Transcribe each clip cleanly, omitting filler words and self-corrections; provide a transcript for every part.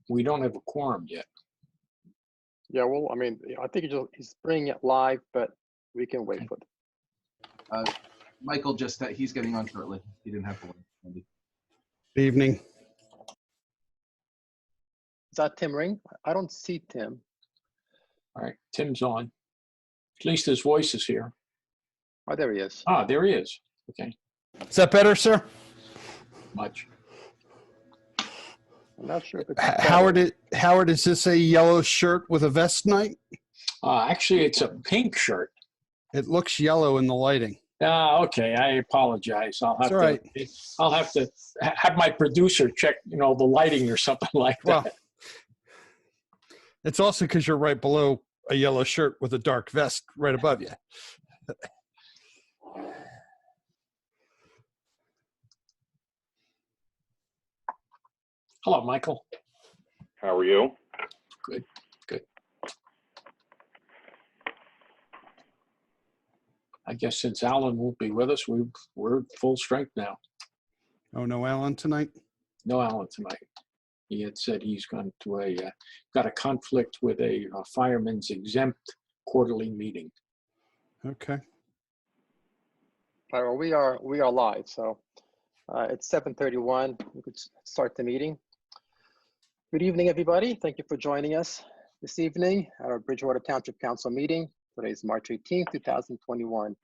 We don't have a quorum yet. Yeah, well, I mean, I think he's bringing it live, but we can wait for it. Michael just he's getting on shortly. He didn't have to wait. Good evening. Is that Tim Ring? I don't see Tim. All right, Tim's on. At least his voice is here. Oh, there he is. Ah, there he is. Okay, Is that better, sir? much. I'm not sure if it's Howard, is this a yellow shirt with a vest night? Actually, it's a pink shirt. It looks yellow in the lighting. Okay, I apologize. I'll have It's all right. I'll have to have my producer check, the lighting or something like that. Well, it's also because you're right below a yellow shirt with a dark vest right above you. Hello, Michael. How are you? Good, good. I guess since Alan won't be with us, we're full strength now. Oh, no Alan tonight? No Alan tonight. He had said he's gone to got a conflict with a fireman's exempt quarterly meeting. Okay. All right, well, we are live, so it's 7:31. We could start the meeting. Good evening, everybody. Thank you for joining us this evening at our Bridgewater Township Council meeting. Today is March 18th, 2021.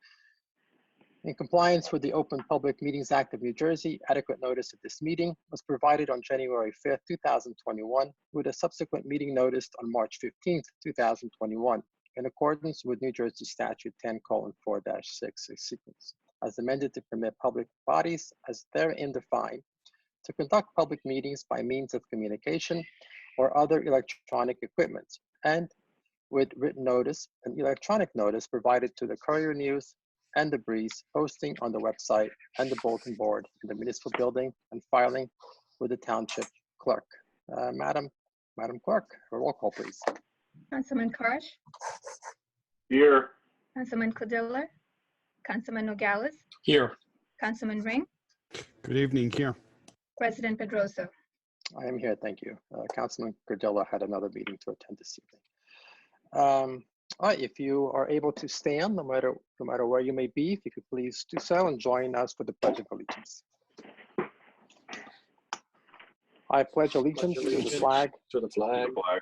In compliance with the Open Public Meetings Act of New Jersey, adequate notice of this meeting was provided on January 5th, 2021, with a subsequent meeting notice on March 15th, 2021, in accordance with New Jersey Statute 10:4-6 sequence, as amended to permit public bodies as therein defined to conduct public meetings by means of communication or other electronic equipment, and with written notice and electronic notice provided to the Courier News and the Breeze, posting on the website and the bulletin board in the municipal building, and filing with the township clerk. Madam Clerk, a roll call, please. Councilman Karsh, Here. Councilman Codilla, Councilman Nogales, Here. Councilman Ring, Good evening, here. President Pedroso. I am here, thank you. Councilman Gardella had another meeting to attend this evening. All right, if you are able to stand, no matter where you may be, if you could please do so and join us for the Pledge of Allegiance. I pledge allegiance to the flag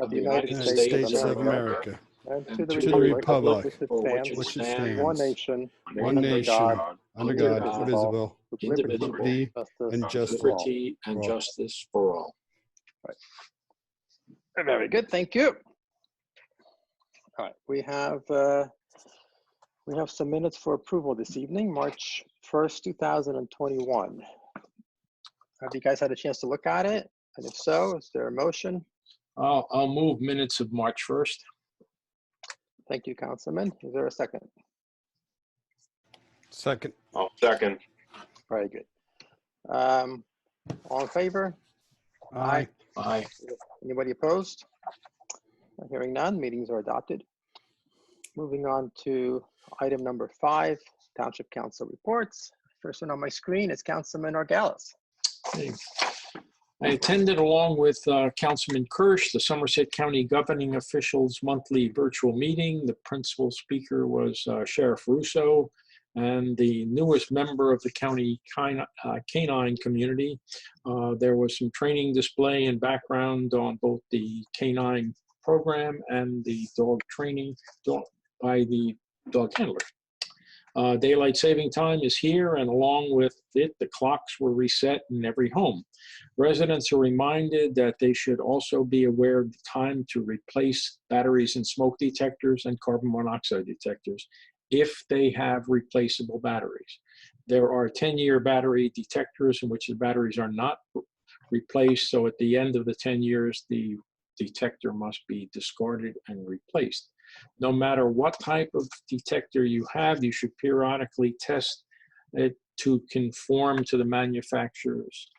of the United States of America, and to the republic which it stands, one nation, under God, indivisible, with liberty and justice for all. Right. Very good, thank you. All right, we have some minutes for approval this evening, March 1st, 2021. Have you guys had a chance to look at it? And if so, is there a motion? I'll move minutes of March 1st. Thank you, Councilman. Is there a second? Second. I'll second. Very good. All in favor? Aye. Aye. Anybody opposed? Hearing none, meetings are adopted. Moving on to item number 5, Township Council reports. First one on my screen is Councilman Argalis. Okay. I attended along with Councilman Kirsch, the Somerset County governing officials' monthly virtual meeting. The principal speaker was Sheriff Russo, and the newest member of the county canine community. There was some training display and background on both the canine program and the dog training by the dog handler. Daylight saving time is here, and along with it, the clocks were reset in every home. Residents are reminded that they should also be aware of the time to replace batteries in smoke detectors and carbon monoxide detectors if they have replaceable batteries. There are 10-year battery detectors in which the batteries are not replaced, so at the end of the 10 years, the detector must be discarded and replaced. No matter what type of detector you have, you should periodically test it to conform to the manufacturer's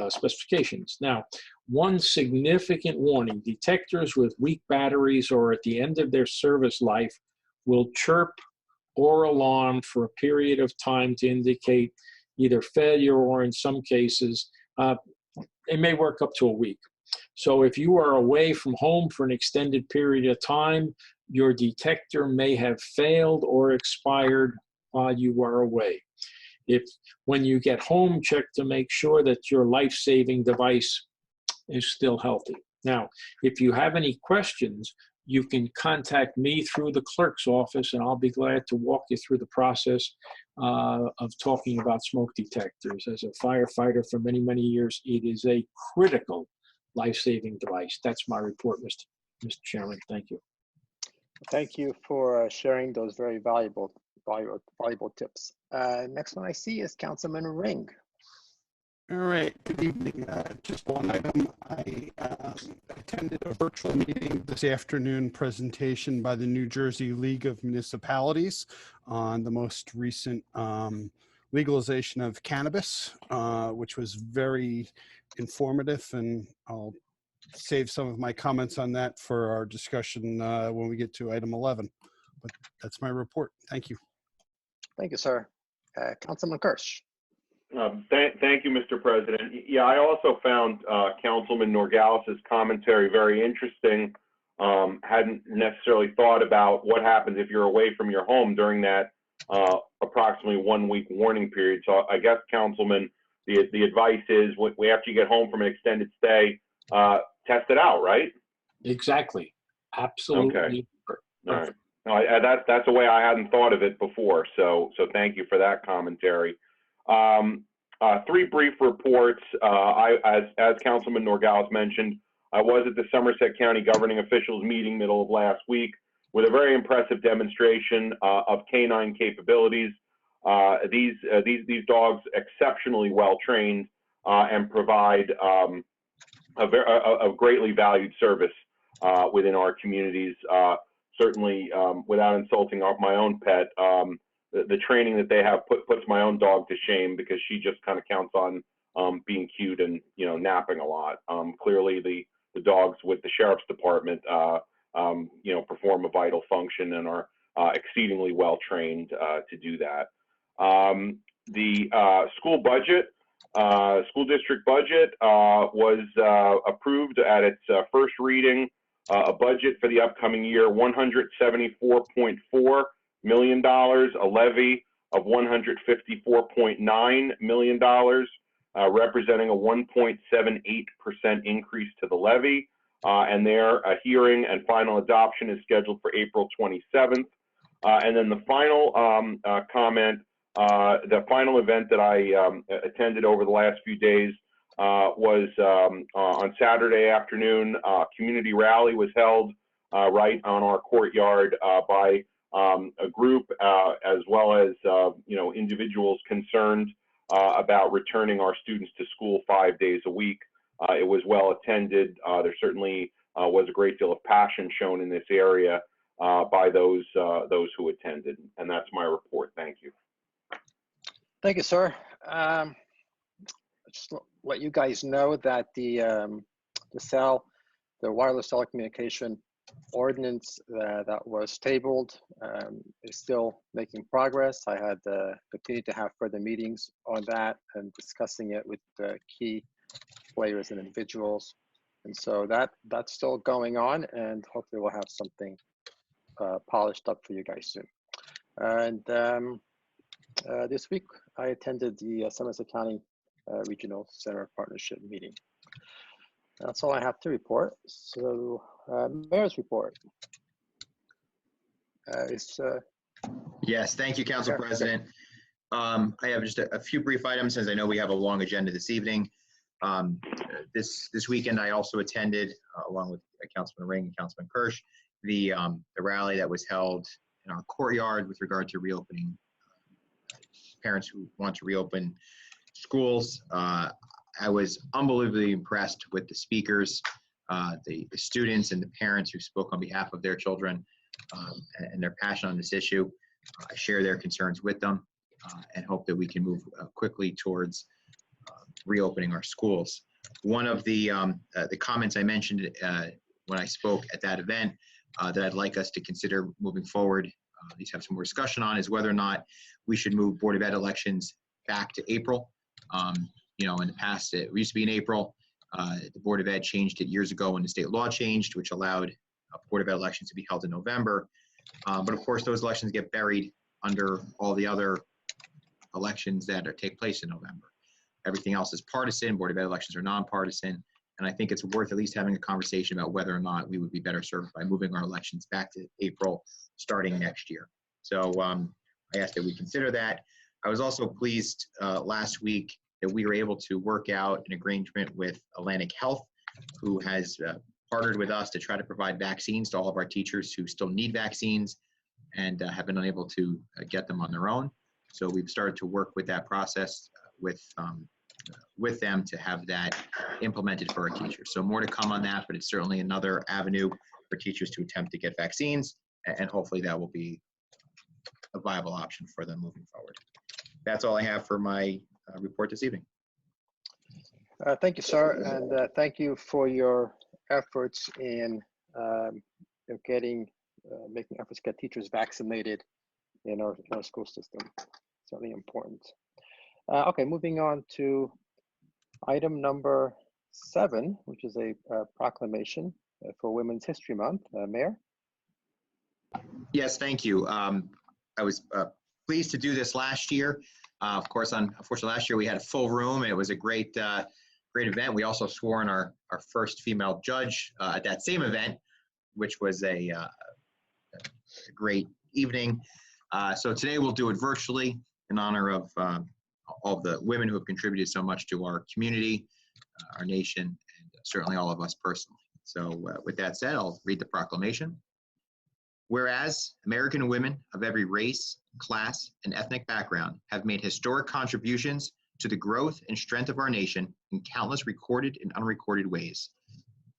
specifications. Now, one significant warning: detectors with weak batteries or at the end of their service life will chirp or alarm for a period of time to indicate either failure or, in some cases, They may work up to a week. So if you are away from home for an extended period of time, your detector may have failed or expired while you are away. If when you get home, check to make sure that your life-saving device is still healthy. Now, if you have any questions, you can contact me through the clerk's office, and I'll be glad to walk you through the process of talking about smoke detectors. As a firefighter for many, many years, it is a critical life-saving device. That's my report, Mr. Chairman. Thank you. Thank you for sharing those very valuable tips. Next one I see is Councilman Ring. All right, good evening. Just one item. I attended a virtual meeting this afternoon, presentation by the New Jersey League of Municipalities on the most recent legalization of cannabis, which was very informative, and I'll save some of my comments on that for our discussion when we get to item 11. But that's my report. Thank you. Thank you, sir. Councilman Kirsch. Thank you, Mr. President. Yeah, I also found Councilman Norgalis's commentary very interesting. Hadn't necessarily thought about what happens if you're away from your home during that approximately 1 week warning period. So I guess, Councilman, the advice is after you get home from an extended stay, test it out, right? Exactly. Absolutely. Okay. All right. No, that's a way I hadn't thought of it before. So thank you for that commentary. Three brief reports. As Councilman Norgalis mentioned, I was at the Somerset County Governing Officials meeting middle of last week with a very impressive demonstration of canine capabilities. These dogs exceptionally well trained and provide a greatly valued service within our communities. Certainly, without insulting my own pet, the training that they have puts my own dog to shame, because she just kind of counts on being cute and napping a lot. Clearly, the dogs with the sheriff's department perform a vital function and are exceedingly well trained to do that. The school budget, school district budget, was approved at its first reading. A budget for the upcoming year, $174.4 million, a levy of $154.9 million, representing a 1.78% increase to the levy. And their hearing and final adoption is scheduled for April 27th. And then the final comment, the final event that I attended over the last few days was on Saturday afternoon. Community rally was held right on our courtyard by a group as well as individuals concerned about returning our students to school 5 days a week. It was well attended. There certainly was a great deal of passion shown in this area by those who attended, and that's my report. Thank you. Thank you, sir. Just let you guys know that the wireless telecommunication ordinance that was tabled is still making progress. I had continued to have further meetings on that and discussing it with key players and individuals, and so that's still going on, and hopefully we'll have something polished up for you guys soon. And this week I attended the Somerset County Regional Center Partnership meeting. That's all I have to report. So, Mayor's report. Yes, thank you, Council President. I have just a few brief items, as I know we have a long agenda this evening. This weekend, I also attended, along with Councilman Ring and Councilman Kirsch, the rally that was held in our courtyard with regard to reopening, parents who want to reopen schools. I was unbelievably impressed with the speakers, the students and the parents who spoke on behalf of their children and their passion on this issue. I share their concerns with them and hope that we can move quickly towards reopening our schools. One of the comments I mentioned when I spoke at that event that I'd like us to consider moving forward, at least have some more discussion on, is whether or not we should move Board of Ed elections back to April. In the past, it used to be in April. The Board of Ed changed it years ago when the state law changed, which allowed Board of Ed elections to be held in November. But of course, those elections get buried under all the other elections that take place in November. Everything else is partisan. Board of Ed elections are nonpartisan. And I think it's worth at least having a conversation about whether or not we would be better served by moving our elections back to April starting next year. So I asked that we consider that. I was also pleased last week that we were able to work out an arrangement with Atlantic Health, who has partnered with us to try to provide vaccines to all of our teachers who still need vaccines and have been unable to get them on their own. So we've started to work with that process with them to have that implemented for our teachers. So more to come on that, but it's certainly another avenue for teachers to attempt to get vaccines, and hopefully that will be a viable option for them moving forward. That's all I have for my report this evening. Thank you, sir, and thank you for your efforts in making efforts to get teachers vaccinated in our school system. Certainly important. Okay, moving on to item number 7, which is a proclamation for Women's History Month. Mayor? Yes, thank you. I was pleased to do this last year. Of course, unfortunately, last year we had a full room. And it was a great event. We also swore in our first female judge at that same event, which was a great evening. So today we'll do it virtually in honor of all the women who have contributed so much to our community, our nation, and certainly all of us personally. So with that said, I'll read the proclamation. Whereas American women of every race, class, and ethnic background have made historic contributions to the growth and strength of our nation in countless recorded and unrecorded ways.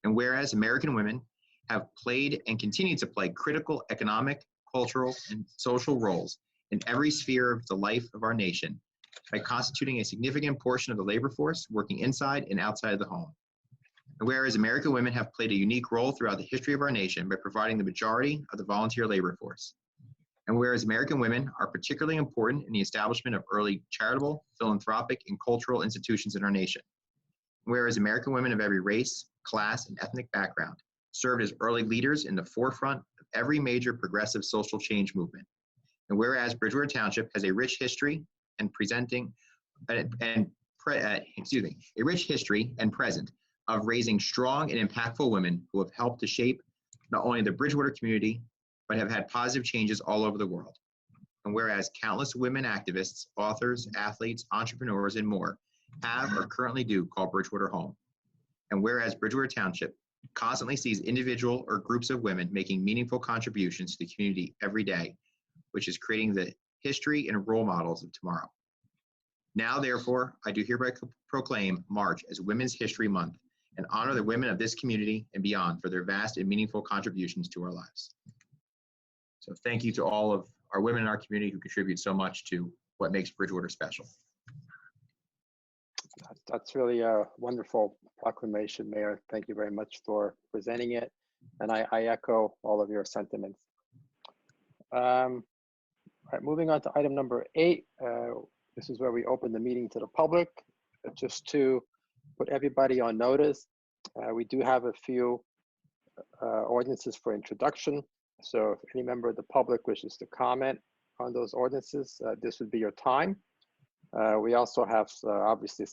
And whereas American women have played and continue to play critical economic, cultural, and social roles in every sphere of the life of our nation by constituting a significant portion of the labor force working inside and outside of the home. And whereas American women have played a unique role throughout the history of our nation by providing the majority of the volunteer labor force. And whereas American women are particularly important in the establishment of early charitable, philanthropic, and cultural institutions in our nation. Whereas American women of every race, class, and ethnic background served as early leaders in the forefront of every major progressive social change movement. And whereas Bridgewater Township has a rich history and rich history and present of raising strong and impactful women who have helped to shape not only the Bridgewater community, but have had positive changes all over the world. And whereas countless women activists, authors, athletes, entrepreneurs, and more have or currently do call Bridgewater home. And whereas Bridgewater Township constantly sees individual or groups of women making meaningful contributions to the community every day, which is creating the history and role models of tomorrow. Now, therefore, I do hereby proclaim March as Women's History Month and honor the women of this community and beyond for their vast and meaningful contributions to our lives. So thank you to all of our women in our community who contribute so much to what makes Bridgewater special. That's really a wonderful proclamation, Mayor. Thank you very much for presenting it. And I echo all of your sentiments. All right, moving on to item number 8. This is where we open the meeting to the public. Just to put everybody on notice, we do have a few ordinances for introduction. So if any member of the public wishes to comment on those ordinances, this would be your time. We also have obviously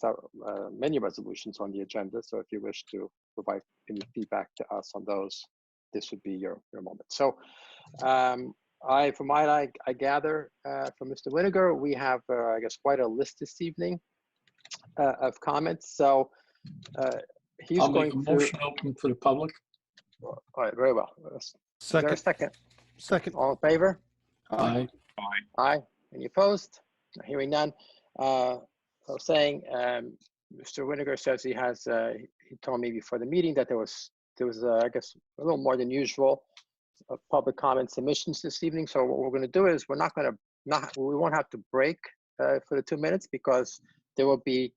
many resolutions on the agenda. So if you wish to provide any feedback to us on those, this would be your moment. So from what I gather from Mr. Winiger, we have, I guess, quite a list this evening of comments. So he's I'll going make a to motion open for the public. All right, very well. Is there a Second. second? All in favor? Aye. Aye. Any opposed? Hearing none. So saying, Mr. Winiger says he has. He told me before the meeting that there was I guess a little more than usual public comment submissions this evening. So what we're going to do is we won't have to break for the 2 minutes because there will be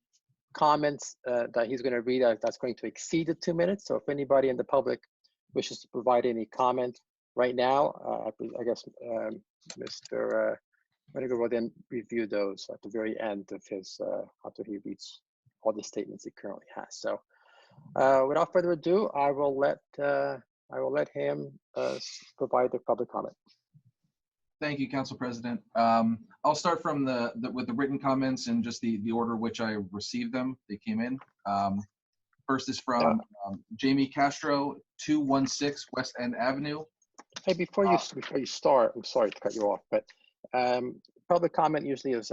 comments that he's going to read that's going to exceed the 2 minutes. So if anybody in the public wishes to provide any comment right now, I guess Mr. Winiger will then review those at the very end of his, after he reads all the statements he currently has. So Without further ado, I will let him provide the public comment. Thank you, Council President. I'll start from with the written comments and just the order which I received them. They came in. First is from Jamie Castro, 216 West End Avenue. Hey, before you start, I'm sorry to cut you off, but public comment usually is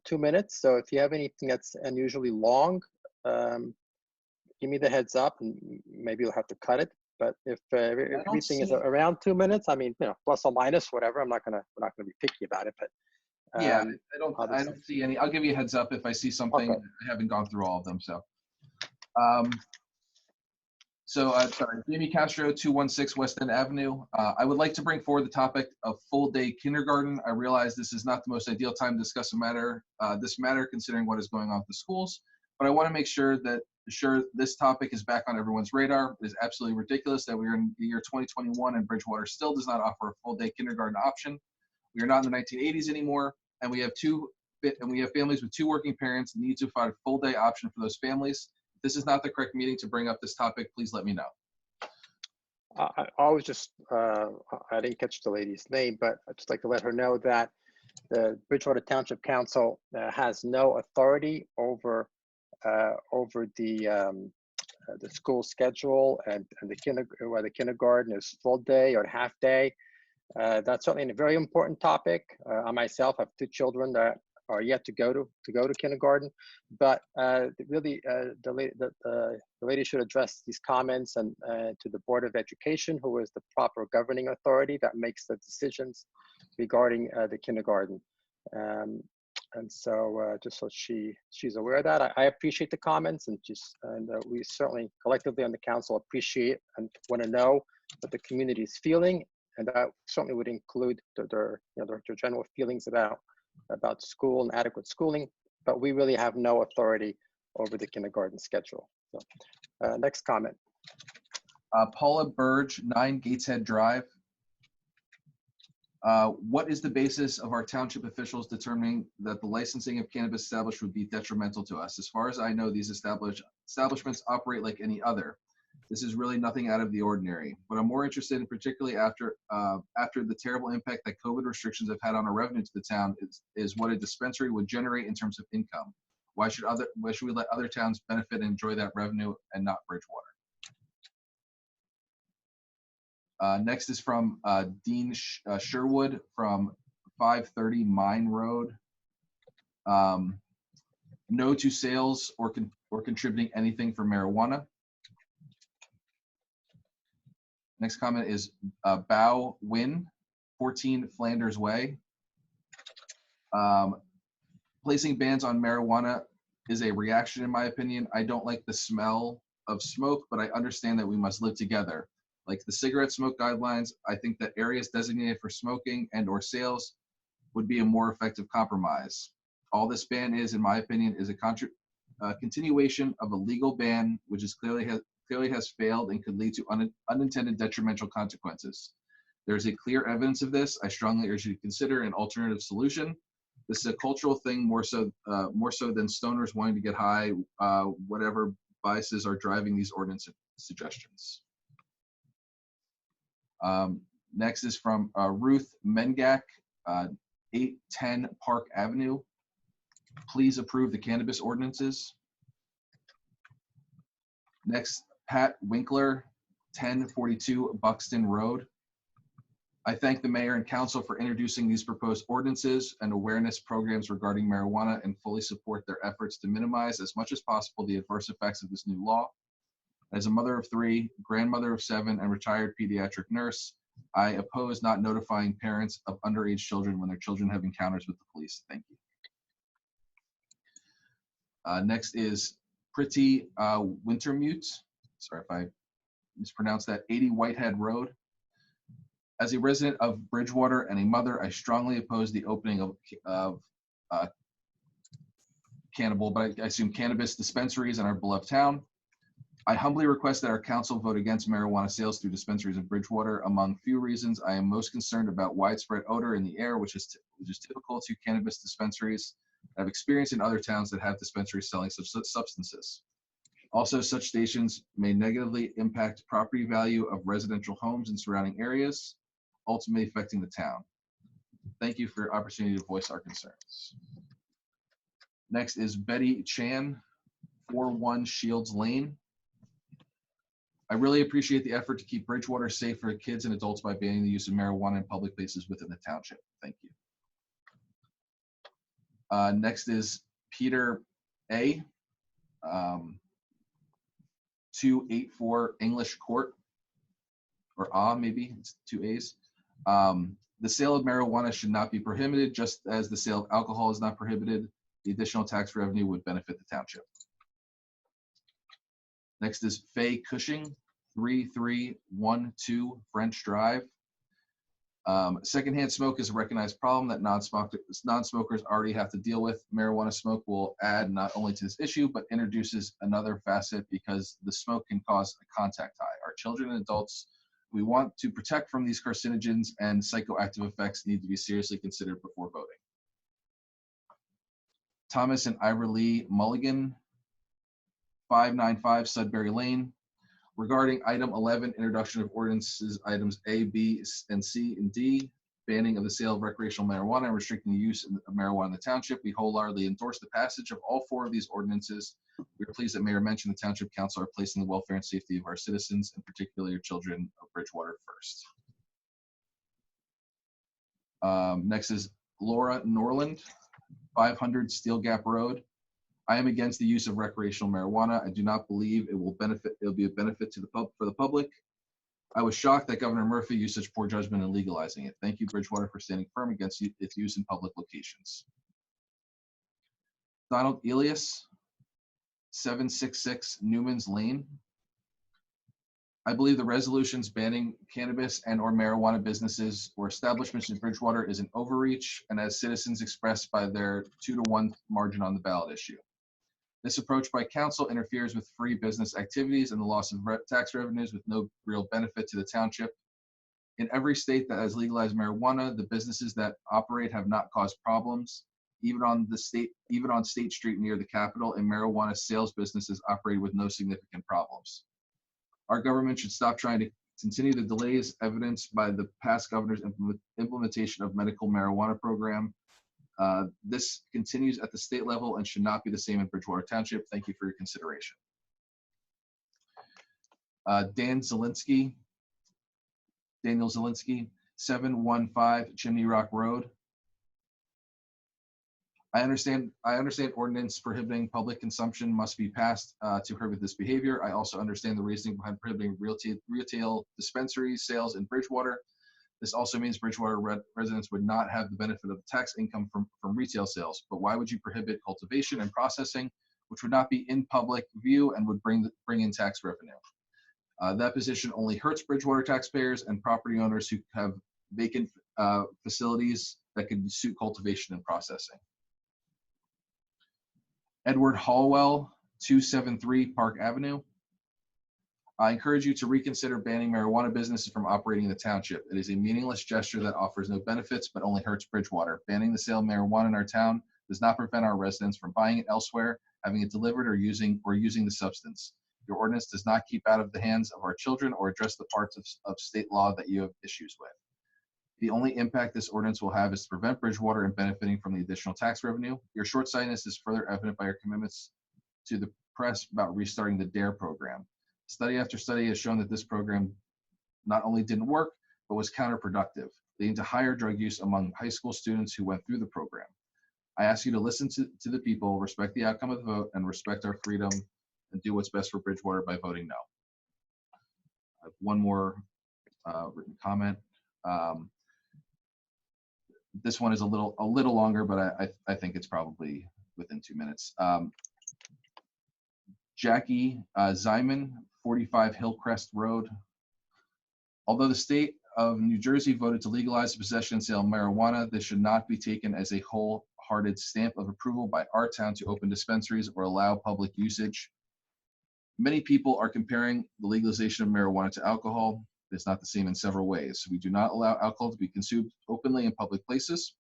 2 minutes. So if you have anything that's unusually long, give me the heads up, and maybe you'll have to cut it. But if everything is around 2 minutes, I mean, plus or minus, whatever. We're not gonna be picky about it. But yeah, I don't see any. I'll give you a heads up if I see something. Okay. I haven't gone through all of them, so. Sorry, Jamie Castro, 216 West End Avenue. I would like to bring forward the topic of full-day kindergarten. I realize this is not the most ideal time to discuss this matter, considering what is going on with the schools. But I want to make sure this topic is back on everyone's radar. It is absolutely ridiculous that we are in the year 2021 and Bridgewater still does not offer a full-day kindergarten option. We are not in the 1980s anymore, and we have families with 2 working parents and need to find a full-day option for those families. If this is not the correct meeting to bring up this topic, please let me know. I was just, I didn't catch the lady's name, but I'd just like to let her know that the Bridgewater Township Council has no authority over the school schedule and whether the kindergarten is full day or half day. That's certainly a very important topic. I myself have 2 children that are yet to go to kindergarten, but really the lady should address these comments and to the Board of Education, who is the proper governing authority that makes the decisions regarding the kindergarten. And so just so she's aware of that, I appreciate the comments, and we certainly collectively on the council appreciate and want to know what the community is feeling, and that certainly would include their general feelings about school and adequate schooling, but we really have no authority over the kindergarten schedule. So, next comment. Paula Burge, 9 Gateshead Drive. What is the basis of our township officials determining that the licensing of cannabis establishments would be detrimental to us? As far as I know, these establishments operate like any other. This is really nothing out of the ordinary. What I'm more interested in, particularly after the terrible impact that COVID restrictions have had on our revenue to the town, is what a dispensary would generate in terms of income. Why should we let other towns benefit and enjoy that revenue and not Bridgewater? Next is from Dean Sherwood from 530 Mine Road. No to sales or contributing anything for marijuana. Next comment is Bao Win, 14 Flanders Way. Placing bans on marijuana is a reaction, in my opinion. I don't like the smell of smoke, but I understand that we must live together. Like the cigarette smoke guidelines, I think that areas designated for smoking and/or sales would be a more effective compromise. All this ban is, in my opinion, is a continuation of a legal ban, which is clearly has failed and could lead to unintended detrimental consequences. There is a clear evidence of this. I strongly urge you to consider an alternative solution. This is a cultural thing more so than stoners wanting to get high, whatever biases are driving these ordinance suggestions. Next is from Ruth Mengak, 810 Park Avenue. Please approve the cannabis ordinances. Next, Pat Winkler, 1042 Buxton Road. I thank the mayor and council for introducing these proposed ordinances and awareness programs regarding marijuana and fully support their efforts to minimize as much as possible the adverse effects of this new law. As a mother of 3, grandmother of 7, and retired pediatric nurse, I oppose not notifying parents of underage children when their children have encounters with the police. Thank you. Next is Pretty Wintermute. Sorry if I mispronounced that. 80 Whitehead Road. As a resident of Bridgewater and a mother, I strongly oppose the opening of cannabis dispensaries in our beloved town. I humbly request that our council vote against marijuana sales through dispensaries in Bridgewater. Among few reasons, I am most concerned about widespread odor in the air, which is typical to cannabis dispensaries. I've experienced in other towns that have dispensaries selling such substances. Also, such stations may negatively impact property value of residential homes in surrounding areas, ultimately affecting the town. Thank you for your opportunity to voice our concerns. Next is Betty Chan, 41 Shields Lane. I really appreciate the effort to keep Bridgewater safe for kids and adults by banning the use of marijuana in public places within the township. Thank you. Next is Peter A. 284 English Court, or maybe it's 2 A's. The sale of marijuana should not be prohibited, just as the sale of alcohol is not prohibited. The additional tax revenue would benefit the township. Next is Faye Cushing, 3312 French Drive. Secondhand smoke is a recognized problem that non-smokers already have to deal with. Marijuana smoke will add not only to this issue, but introduces another facet because the smoke can cause a contact high. Our children and adults we want to protect from these carcinogens and psychoactive effects need to be seriously considered before voting. Thomas and Ira Lee Mulligan, 595 Sudbury Lane. Regarding item 11, introduction of ordinances, items A, B, and C, and D, banning of the sale of recreational marijuana and restricting the use of marijuana in the township, we wholeheartedly endorse the passage of all 4 of these ordinances. We are pleased that Mayor mentioned the Township Council are placing the welfare and safety of our citizens, and particularly your children of Bridgewater, first. Next is Laura Norland, 500 Steel Gap Road. I am against the use of recreational marijuana. I do not believe it will be a benefit to for the public. I was shocked that Governor Murphy used such poor judgment in legalizing it. Thank you, Bridgewater, for standing firm against its use in public locations. Donald Elias, 766 Newman's Lane. I believe the resolutions banning cannabis and or marijuana businesses or establishments in Bridgewater is an overreach, and as citizens expressed by their 2-to-1 margin on the ballot issue. This approach by council interferes with free business activities and the loss of tax revenues with no real benefit to the township. In every state that has legalized marijuana, the businesses that operate have not caused problems. Even on State Street near the Capitol, and marijuana sales businesses operate with no significant problems. Our government should stop trying to continue the delays evidenced by the past governor's implementation of medical marijuana program. This continues at the state level and should not be the same in Bridgewater Township. Thank you for your consideration. Daniel Zielinski, 715 Chimney Rock Road. I understand ordinance prohibiting public consumption must be passed to prohibit this behavior. I also understand the reasoning behind prohibiting retail dispensary sales in Bridgewater. This also means Bridgewater residents would not have the benefit of tax income from retail sales. But why would you prohibit cultivation and processing, which would not be in public view and would bring in tax revenue? That position only hurts Bridgewater taxpayers and property owners who have vacant facilities that could suit cultivation and processing. Edward Hallwell, 273 Park Avenue. I encourage you to reconsider banning marijuana businesses from operating in the township. It is a meaningless gesture that offers no benefits but only hurts Bridgewater. Banning the sale of marijuana in our town does not prevent our residents from buying it elsewhere, having it delivered, or using the substance. Your ordinance does not keep out of the hands of our children or address the parts of state law that you have issues with. The only impact this ordinance will have is to prevent Bridgewater and benefiting from the additional tax revenue. Your short-sightedness is further evident by your commitments to the press about restarting the DARE program. Study after study has shown that this program not only didn't work, but was counterproductive, leading to higher drug use among high school students who went through the program. I ask you to listen to the people, respect the outcome of the vote, and respect our freedom, and do what's best for Bridgewater by voting no. I have one more written comment. This one is a little longer, but I think it's probably within 2 minutes. Jackie Zyman, 45 Hillcrest Road. Although the state of New Jersey voted to legalize the possession and sale of marijuana, this should not be taken as a wholehearted stamp of approval by our town to open dispensaries or allow public usage. Many people are comparing the legalization of marijuana to alcohol. It's not the same in several ways. We do not allow alcohol to be consumed openly in public places.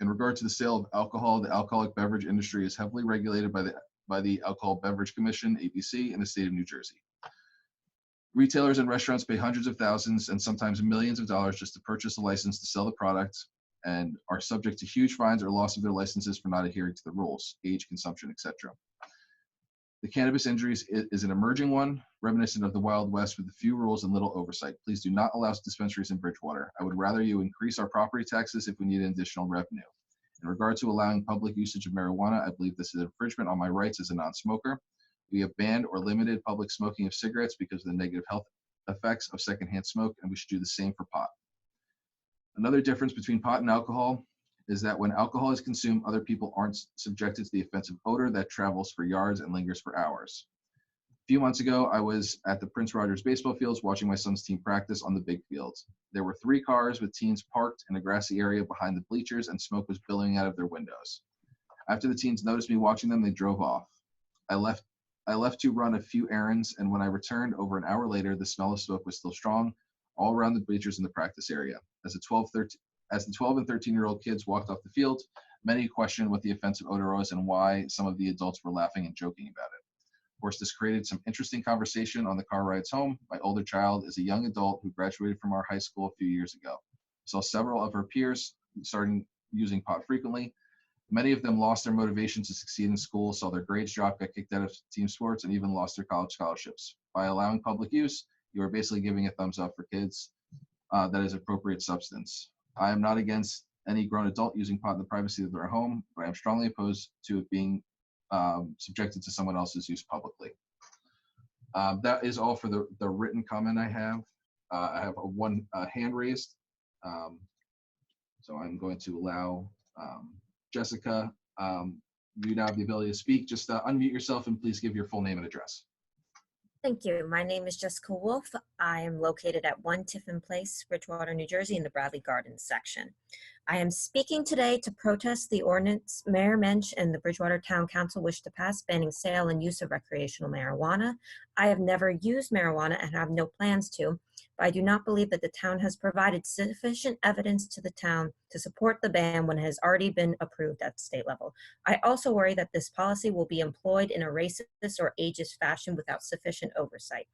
In regard to the sale of alcohol, the alcoholic beverage industry is heavily regulated by the by the Alcohol Beverage Commission, ABC, in the state of New Jersey. Retailers and restaurants pay hundreds of thousands and sometimes millions of dollars just to purchase a license to sell the product and are subject to huge fines or loss of their licenses for not adhering to the rules, age, consumption, etc. The cannabis industry is an emerging one, reminiscent of the Wild West with few rules and little oversight. Please do not allow dispensaries in Bridgewater. I would rather you increase our property taxes if we need additional revenue. In regard to allowing public usage of marijuana, I believe this is an infringement on my rights as a non-smoker. We have banned or limited public smoking of cigarettes because of the negative health effects of secondhand smoke, and we should do the same for pot. Another difference between pot and alcohol is that when alcohol is consumed, other people aren't subjected to the offensive odor that travels for yards and lingers for hours. A few months ago, I was at the Prince Rogers baseball fields watching my son's team practice on the big fields. There were 3 cars with teens parked in a grassy area behind the bleachers, and smoke was billowing out of their windows. After the teens noticed me watching them, they drove off. I left to run a few errands, and when I returned over an hour later, the smell of smoke was still strong all around the bleachers in the practice area. As the 12 and 13-year-old kids walked off the field, many questioned what the offensive odor was and why some of the adults were laughing and joking about it. Of course, this created some interesting conversation on the car rides home. My older child is a young adult who graduated from our high school a few years ago. I saw several of her peers starting using pot frequently. Many of them lost their motivation to succeed in school, saw their grades drop, got kicked out of team sports, and even lost their college scholarships. By allowing public use, you are basically giving a thumbs up for kids that is appropriate substance. I am not against any grown adult using pot in the privacy of their home, but I am strongly opposed to it being subjected to someone else's use publicly. That is all for the written comment I have. I have one hand raised. So I'm going to allow Jessica, you now have the ability to speak. Just unmute yourself and please give your full name and address. Thank you. My name is Jessica Wolf. I am located at 1 Tiffin Place, Bridgewater, New Jersey, in the Bradley Gardens section. I am speaking today to protest the ordinance Mayor Mensch and the Bridgewater Town Council wish to pass banning sale and use of recreational marijuana. I have never used marijuana and have no plans to, but I do not believe that the town has provided sufficient evidence to the town to support the ban when it has already been approved at state level. I also worry that this policy will be employed in a racist or ageist fashion without sufficient oversight.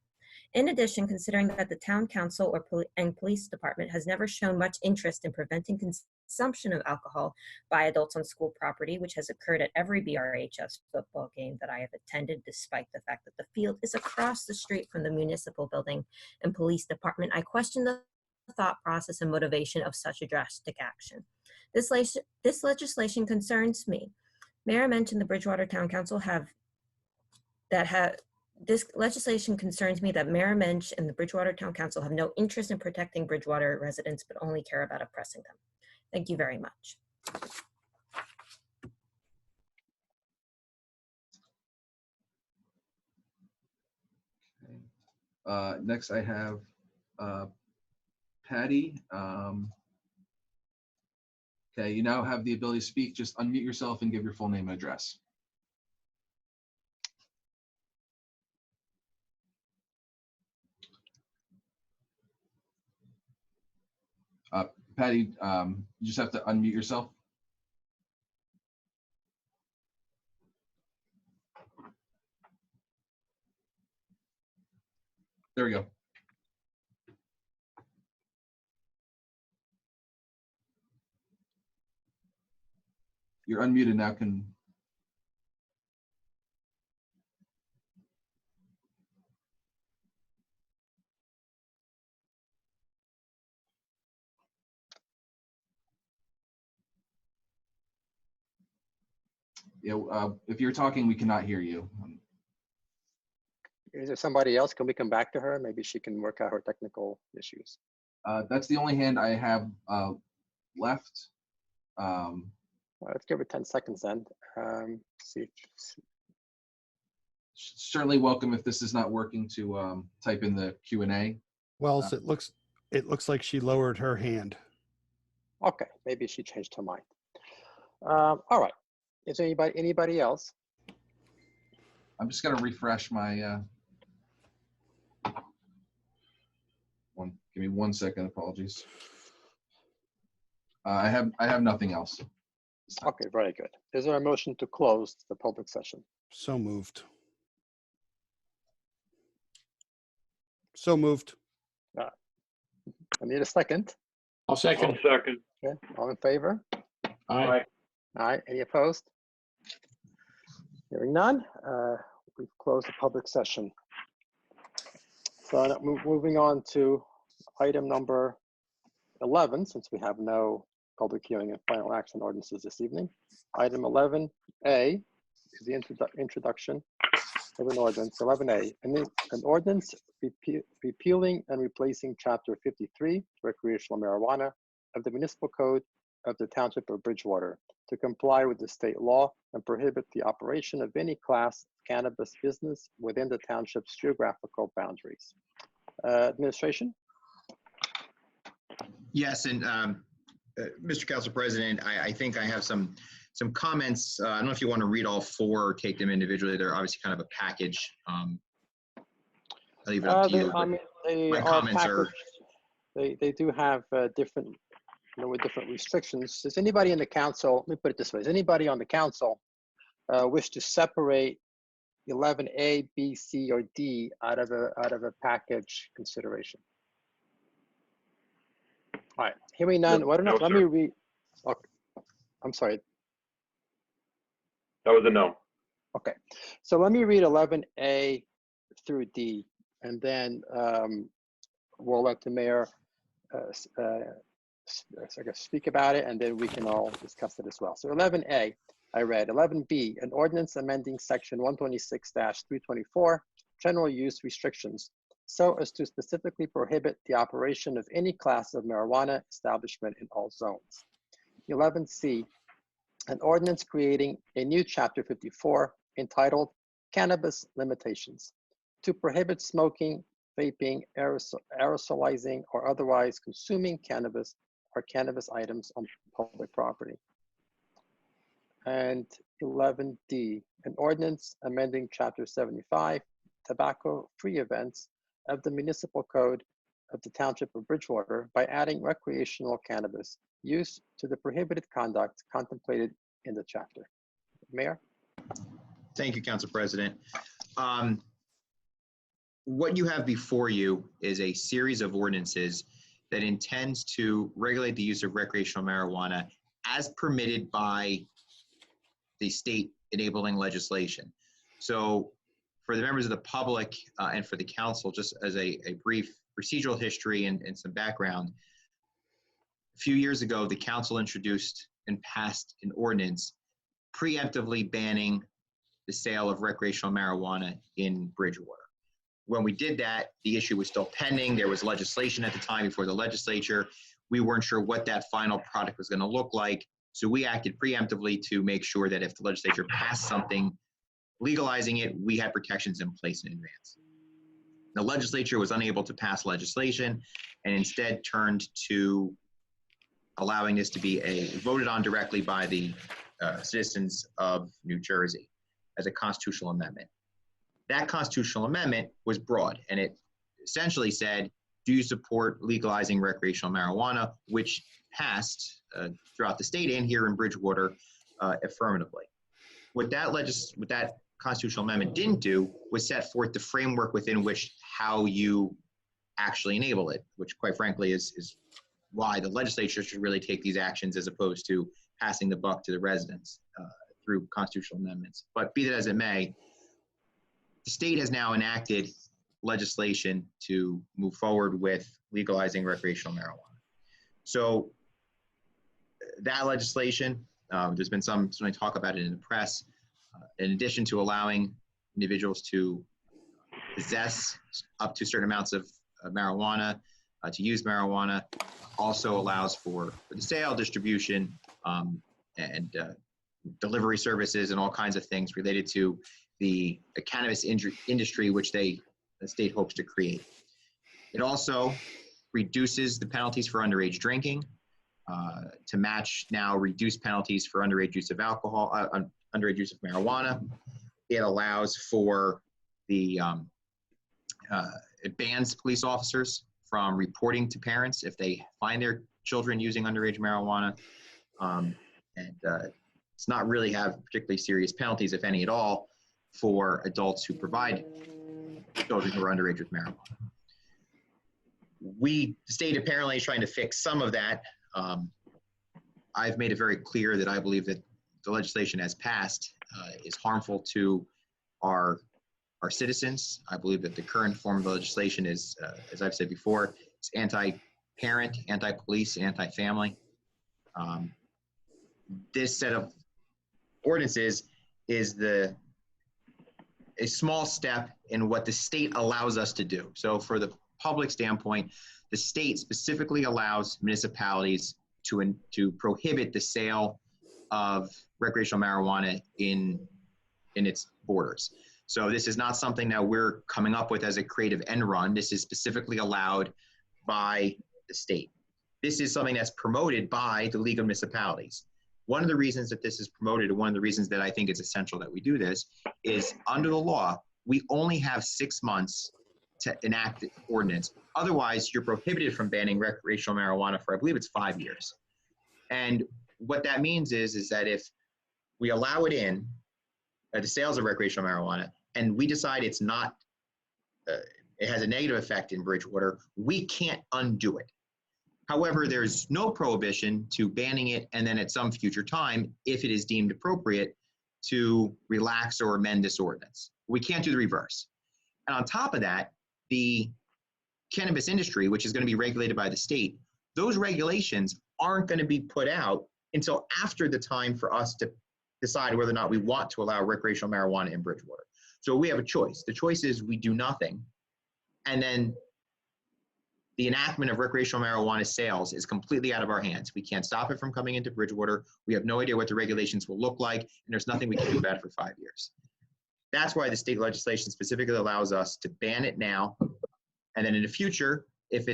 In addition, considering that the town council and police department has never shown much interest in preventing consumption of alcohol by adults on school property, which has occurred at every BRHS football game that I have attended, despite the fact that the field is across the street from the municipal building and police department, I question the thought process and motivation of such a drastic action. This legislation concerns me. Mayor mentioned the Bridgewater Town Council this legislation concerns me that Mayor Mensch and the Bridgewater Town Council have no interest in protecting Bridgewater residents, but only care about oppressing them. Thank you very much. Okay. Next, I have Patty. Okay, you now have the ability to speak. Just unmute yourself and give your full name and address. Patty, you just have to unmute yourself. There we go. You're unmuted now. If you're talking, we cannot hear you. Is there somebody else? Can we come back to her? Maybe she can work out her technical issues. That's the only hand I have left. Let's give her 10 seconds then. See. Certainly welcome if this is not working to type in the Q&A. Wells, it looks like she lowered her hand. Okay, maybe she changed her mind. All right. Is there anybody else? I'm just gonna refresh my give me 1 second, apologies. I have nothing else. Okay, very good. Is there a motion to close the public session? So moved. So moved. I need a second. I'll second. second. Okay, all in favor? Aye. Aye, any opposed? Hearing none, we've closed the public session. So now moving on to item number 11, since we have no public hearing and final action ordinances this evening. Item 11A is the introduction of an ordinance. 11A, an ordinance repealing and replacing Chapter 53, recreational marijuana, of the municipal code of the Township of Bridgewater to comply with the state law and prohibit the operation of any class of cannabis business within the township's geographical boundaries. Administration? Yes, and Mr. Council President, I think I have some comments. I don't know if you want to read all four or take them individually. They're obviously kind of a package. I'll leave it up to you. I mean, they my are comments are. packaged. They do have different, with different restrictions. Does anybody in the council, let me put it this way, does anybody on the council wish to separate 11A, B, C, or D out of a package consideration? All right, hearing none, let me read. Okay. I'm sorry. That was a no. Okay, so let me read 11A through D, and then we'll let the mayor I guess speak about it, and then we can all discuss it as well. So 11A, I read. 11B, an ordinance amending section 126-324, general use restrictions, so as to specifically prohibit the operation of any class of marijuana establishment in all zones. 11C, an ordinance creating a new Chapter 54 entitled Cannabis Limitations to prohibit smoking, vaping, aerosolizing, or otherwise consuming cannabis or cannabis items on public property. And 11D, an ordinance amending Chapter 75, tobacco-free events of the municipal code of the Township of Bridgewater by adding recreational cannabis use to the prohibited conduct contemplated in the chapter. Mayor? Thank you, Council President. What you have before you is a series of ordinances that intends to regulate the use of recreational marijuana as permitted by the state enabling legislation. So for the members of the public and for the council, just as a brief procedural history and some background, a few years ago, the council introduced and passed an ordinance preemptively banning the sale of recreational marijuana in Bridgewater. When we did that, the issue was still pending. There was legislation at the time before the legislature. We weren't sure what that final product was going to look like. So we acted preemptively to make sure that if the legislature passed something legalizing it, we had protections in place in advance. The legislature was unable to pass legislation and instead turned to allowing this to be voted on directly by the citizens of New Jersey as a constitutional amendment. That constitutional amendment was broad, and it essentially said, do you support legalizing recreational marijuana, which passed throughout the state and here in Bridgewater affirmatively. What that constitutional amendment didn't do was set forth the framework within which how you actually enable it, which quite frankly is why the legislature should really take these actions as opposed to passing the buck to the residents through constitutional amendments. But be that as it may, the state has now enacted legislation to move forward with legalizing recreational marijuana. So that legislation, there's been some talk about it in the press, in addition to allowing individuals to possess up to certain amounts of marijuana, to use marijuana, also allows for the sale, distribution, and delivery services and all kinds of things related to the cannabis industry, which the state hopes to create. It also reduces the penalties for underage drinking to match now reduced penalties for underage use of alcohol, underage use of marijuana. It allows for it bans police officers from reporting to parents if they find their children using underage marijuana. It's not really have particularly serious penalties, if any at all. for adults who provide children who are underage with marijuana. The state apparently is trying to fix some of that. I've made it very clear that I believe that the legislation as passed is harmful to our citizens. I believe that the current form of the legislation is, as I've said before, it's anti-parent, anti-police, anti-family. This set of ordinances is a small step in what the state allows us to do. So for the public standpoint, the state specifically allows municipalities to prohibit the sale of recreational marijuana in its borders. So this is not something that we're coming up with as a creative end run. This is specifically allowed by the state. This is something that's promoted by the League of Municipalities. One of the reasons that this is promoted, and one of the reasons that I think it's essential that we do this, is under the law, we only have 6 months to enact the ordinance. Otherwise, you're prohibited from banning recreational marijuana for, I believe it's 5 years. And what that means is that if we allow it in, the sales of recreational marijuana, and we decide it's not, it has a negative effect in Bridgewater, we can't undo it. However, there's no prohibition to banning it and then at some future time, if it is deemed appropriate, to relax or amend this ordinance. We can't do the reverse. And on top of that, the cannabis industry, which is going to be regulated by the state, those regulations aren't going to be put out until after the time for us to decide whether or not we want to allow recreational marijuana in Bridgewater. So we have a choice. The choice is we do nothing, and then the enactment of recreational marijuana sales is completely out of our hands. We can't stop it from coming into Bridgewater. We have no idea what the regulations will look like, and there's nothing we can do about it for 5 years. That's why the state legislation specifically allows us to ban it now, and then in the future, if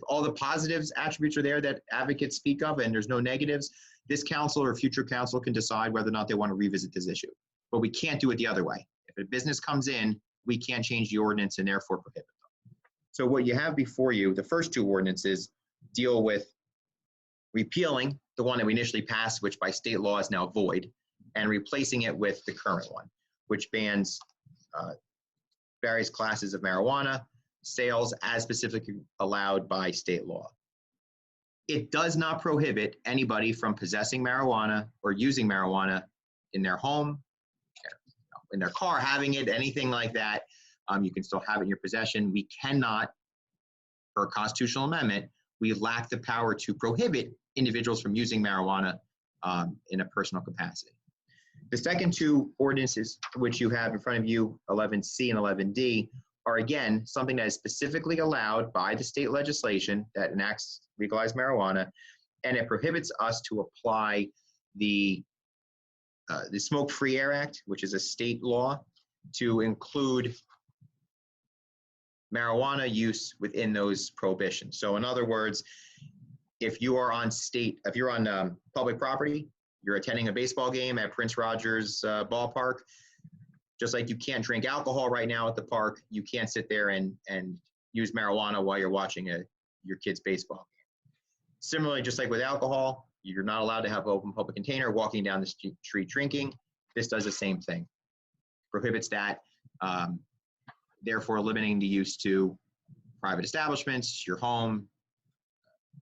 all the positives attributes are there that advocates speak of and there's no negatives, this council or future council can decide whether or not they want to revisit this issue. But we can't do it the other way. If a business comes in, we can't change the ordinance and therefore prohibit them. So what you have before you, the first two ordinances deal with repealing the one that we initially passed, which by state law is now void, and replacing it with the current one, which bans various classes of marijuana sales as specifically allowed by state law. It does not prohibit anybody from possessing marijuana or using marijuana in their home, in their car, having it, anything like that. You can still have it in your possession. We cannot, for a constitutional amendment, we lack the power to prohibit individuals from using marijuana in a personal capacity. The second two ordinances, which you have in front of you, 11C and 11D, are again something that is specifically allowed by the state legislation that enacts legalized marijuana, and it prohibits us to apply the Smoke Free Air Act, which is a state law, to include marijuana use within those prohibitions. So in other words, if you're on public property, you're attending a baseball game at Prince Rogers ballpark, just like you can't drink alcohol right now at the park, you can't sit there and use marijuana while you're watching your kid's baseball game. Similarly, just like with alcohol, you're not allowed to have an open public container walking down the street drinking. This does the same thing. Prohibits that, therefore limiting the use to private establishments, your home,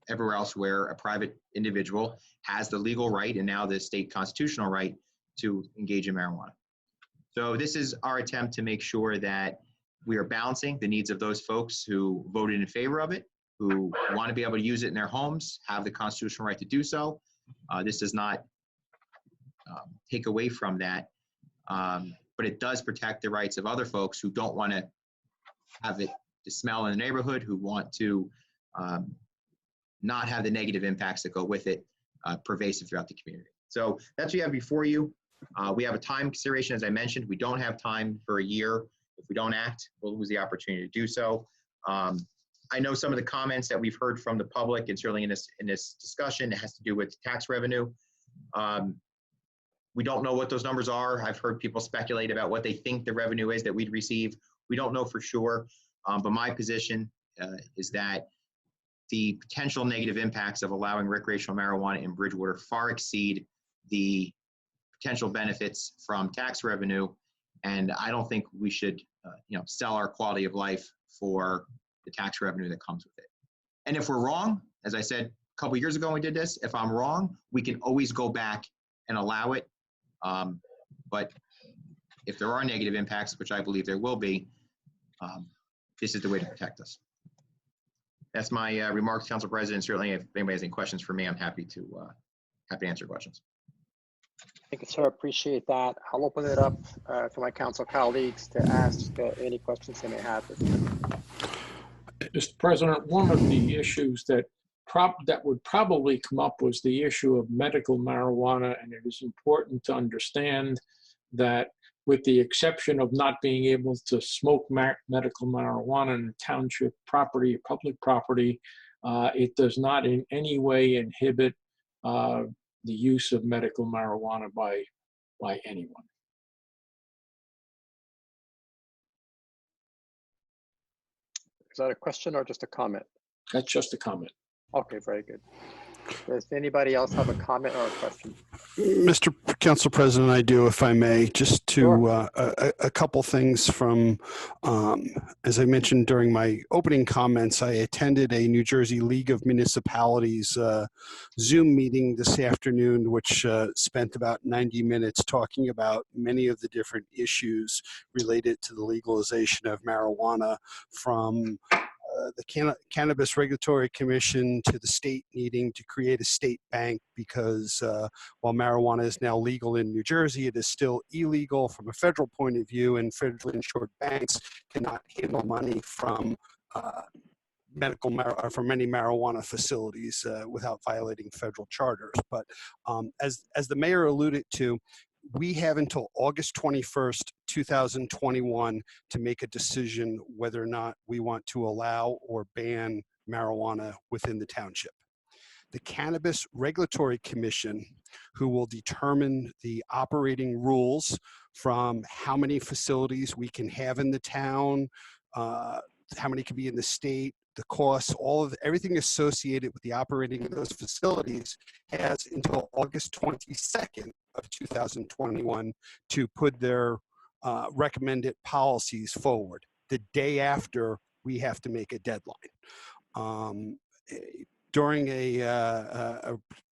everywhere else where a private individual has the legal right and now the state constitutional right to engage in marijuana. So this is our attempt to make sure that we are balancing the needs of those folks who voted in favor of it, who want to be able to use it in their homes, have the constitutional right to do so. This does not take away from that, but it does protect the rights of other folks who don't want to have it to smell in the neighborhood, who want to not have the negative impacts that go with it pervasive throughout the community. So that's what you have before you. We have a time consideration, as I mentioned. We don't have time for a year. If we don't act, we'll lose the opportunity to do so. I know some of the comments that we've heard from the public, and certainly in this discussion, it has to do with tax revenue. We don't know what those numbers are. I've heard people speculate about what they think the revenue is that we'd receive. We don't know for sure, but my position is that the potential negative impacts of allowing recreational marijuana in Bridgewater far exceed the potential benefits from tax revenue, And I don't think we should, sell our quality of life for the tax revenue that comes with it. And if we're wrong, as I said a couple years ago when we did this, if I'm wrong, we can always go back and allow it. But if there are negative impacts, which I believe there will be, this is the way to protect us. That's my remarks, Council President. Certainly, if anybody has any questions for me, I'm happy to answer questions. Thank you, sir. Appreciate that. I'll open it up to my council colleagues to ask any questions they may have. Mr. President, one of the issues that would probably come up was the issue of medical marijuana, and it is important to understand that with the exception of not being able to smoke medical marijuana in township property, public property, it does not in any way inhibit the use of medical marijuana by anyone. Is that a question or just a comment? That's just a comment. Okay, very good. Does anybody else have a comment or a question? Mr. Council President, I do, if I may, just to Sure. a couple things from, as I mentioned during my opening comments, I attended a New Jersey League of Municipalities Zoom meeting this afternoon, which spent about 90 minutes talking about many of the different issues related to the legalization of marijuana, from the Cannabis Regulatory Commission to the state needing to create a state bank because while marijuana is now legal in New Jersey, it is still illegal from a federal point of view, and federally insured banks cannot handle money from from many marijuana facilities without violating federal charters. But as the mayor alluded to, we have until August 21st, 2021 to make a decision whether or not we want to allow or ban marijuana within the township. The Cannabis Regulatory Commission, who will determine the operating rules from how many facilities we can have in the town, how many can be in the state, the costs, everything associated with the operating of those facilities, has until August 22nd of 2021 to put their recommended policies forward. The day after, we have to make a deadline. During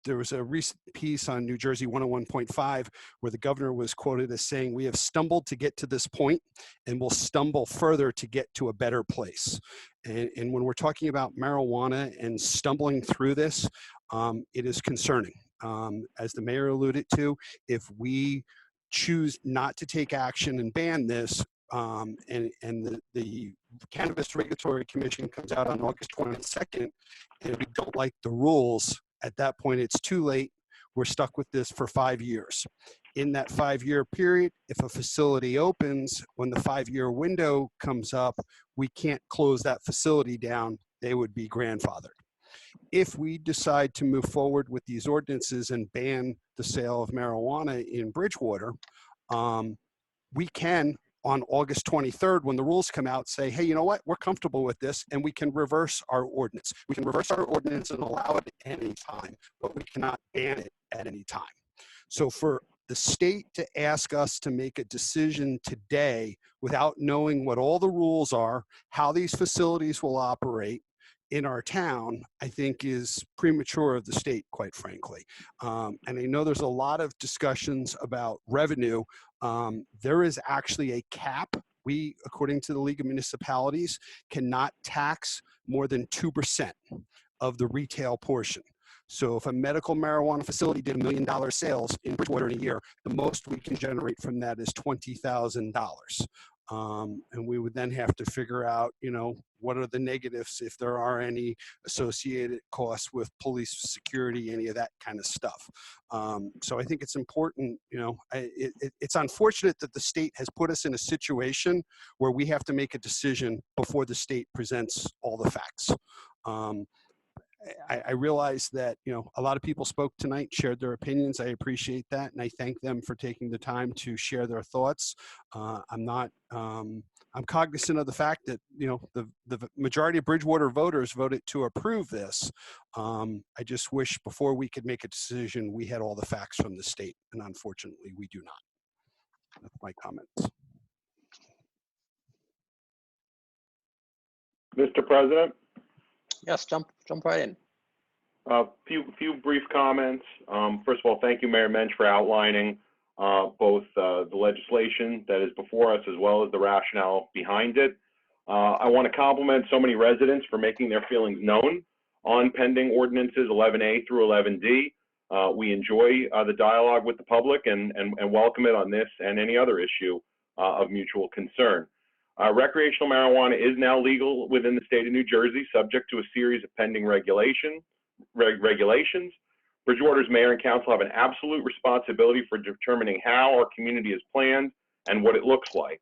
there was a recent piece on New Jersey 101.5 where the governor was quoted as saying, "We have stumbled to get to this point and will stumble further to get to a better place." And when we're talking about marijuana and stumbling through this, it is concerning. As the mayor alluded to, if we choose not to take action and ban this, and the Cannabis Regulatory Commission comes out on August 22nd, and we don't like the rules, at that point it's too late. We're stuck with this for 5 years. In that 5-year period, if a facility opens, when the 5-year window comes up, we can't close that facility down. They would be grandfathered. If we decide to move forward with these ordinances and ban the sale of marijuana in Bridgewater, we can, on August 23rd, when the rules come out, say, hey, you know what, we're comfortable with this, and we can reverse our ordinance. We can reverse our ordinance and allow it at any time, but we cannot ban it at any time. So for the state to ask us to make a decision today without knowing what all the rules are, how these facilities will operate in our town, I think is premature of the state, quite frankly. And I know there's a lot of discussions about revenue. There is actually a cap. We, according to the League of Municipalities, cannot tax more than 2% of the retail portion. So if a medical marijuana facility did $1 million sales in Bridgewater in a year, the most we can generate from that is $20,000. And we would then have to figure out, what are the negatives, if there are any associated costs with police security, any of that kind of stuff. So I think it's important, it's unfortunate that the state has put us in a situation where we have to make a decision before the state presents all the facts. I realize that, a lot of people spoke tonight, shared their opinions. I appreciate that. And I thank them for taking the time to share their thoughts. I'm cognizant of the fact that, the majority of Bridgewater voters voted to approve this. I just wish before we could make a decision, we had all the facts from the state. And unfortunately, we do not. That's my comments. Mr. President, Yes, jump right in. few brief comments. First of all, thank you, Mayor Mensch, for outlining both the legislation that is before us as well as the rationale behind it. I want to compliment so many residents for making their feelings known on pending ordinances 11A through 11D. We enjoy the dialogue with the public and welcome it on this and any other issue of mutual concern. Recreational marijuana is now legal within the state of New Jersey, subject to a series of pending regulations. Bridgewater's mayor and council have an absolute responsibility for determining how our community is planned and what it looks like.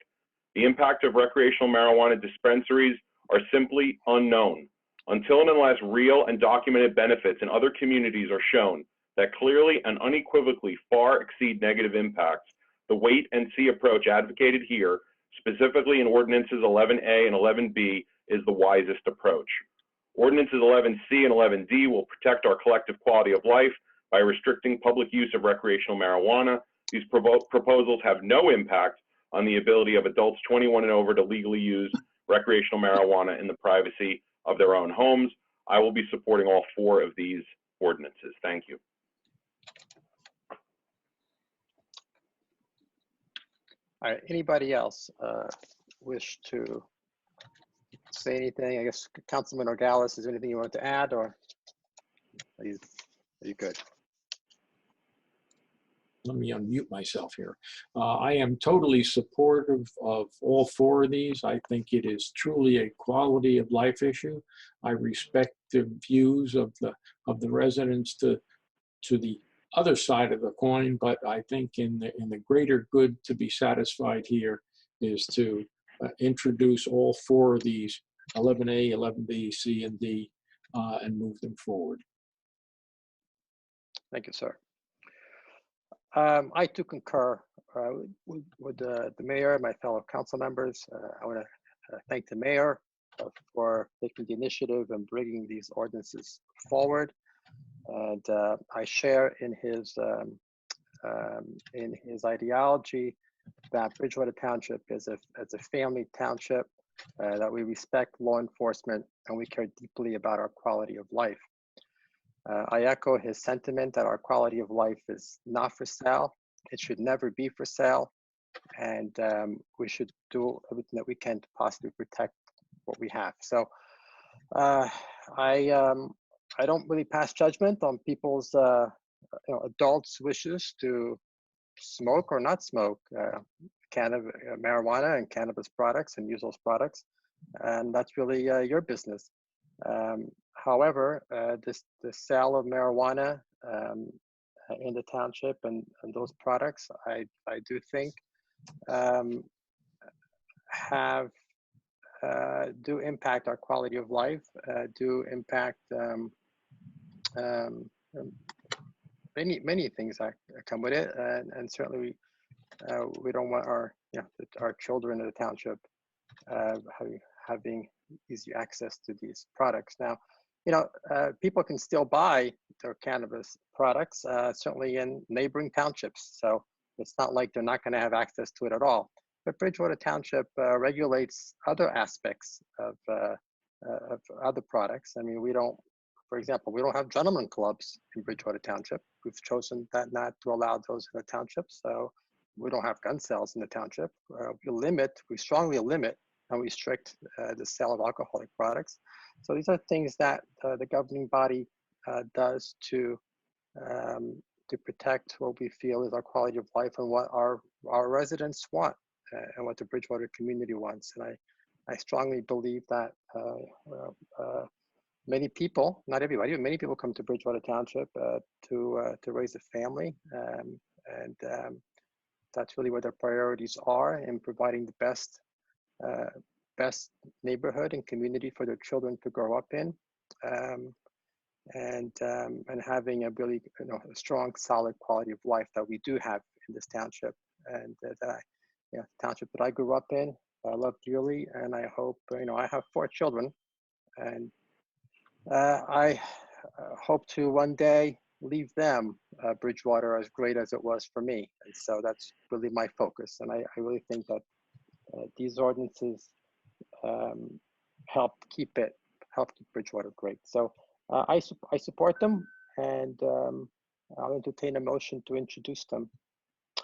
The impact of recreational marijuana dispensaries are simply unknown. Until and unless real and documented benefits in other communities are shown that clearly and unequivocally far exceed negative impacts, the wait and see approach advocated here, specifically in ordinances 11A and 11B, is the wisest approach. Ordinances 11C and 11D will protect our collective quality of life by restricting public use of recreational marijuana. These proposals have no impact on the ability of adults 21 and over to legally use recreational marijuana in the privacy of their own homes. I will be supporting all 4 of these ordinances. Thank you. All right, anybody else wish to say anything? I guess Councilman Nogales, is there anything you want to add, or are you good? Let me unmute myself here. I am totally supportive of all 4 of these. I think it is truly a quality of life issue. I respect the views of the residents to the other side of the coin, but I think in the greater good to be satisfied here is to introduce all 4 of these, 11A, 11B, C, and D, and move them forward. Thank you, sir. I too concur with the mayor and my fellow council members. I want to thank the mayor for taking the initiative and bringing these ordinances forward. And I share in his ideology that Bridgewater Township is a family township, that we respect law enforcement and we care deeply about our quality of life. I echo his sentiment that our quality of life is not for sale. It should never be for sale. And we should do everything that we can to possibly protect what we have. So I don't really pass judgment on people's adults' wishes to smoke or not smoke marijuana and cannabis products and use those products. And that's really your business. However, the sale of marijuana in the township and those products, I do think do impact our quality of life, do impact many things that come with it, and certainly we don't want our children in the township having easy access to these products. Now, people can still buy their cannabis products, certainly in neighboring townships. So it's not like they're not going to have access to it at all. But Bridgewater Township regulates other aspects of other products. I mean, for example, we don't have gentlemen clubs in Bridgewater Township. We've chosen that not to allow those in the township. So we don't have gun sales in the township. We strongly limit and restrict the sale of alcoholic products. So these are things that the governing body does to protect what we feel is our quality of life and what our residents want and what the Bridgewater community wants. And I strongly believe that many people, not everybody, but many people come to Bridgewater Township to raise a family, and that's really what their priorities are in providing the best neighborhood and community for their children to grow up in, and having a really a strong, solid quality of life that we do have in this township, and the township that I grew up in, I love dearly, and I hope I have 4 children, and I hope to one day leave them Bridgewater as great as it was for me, and so that's really my focus, and I really think that these ordinances help keep Bridgewater great. So I support them, and I'll entertain a motion to introduce them.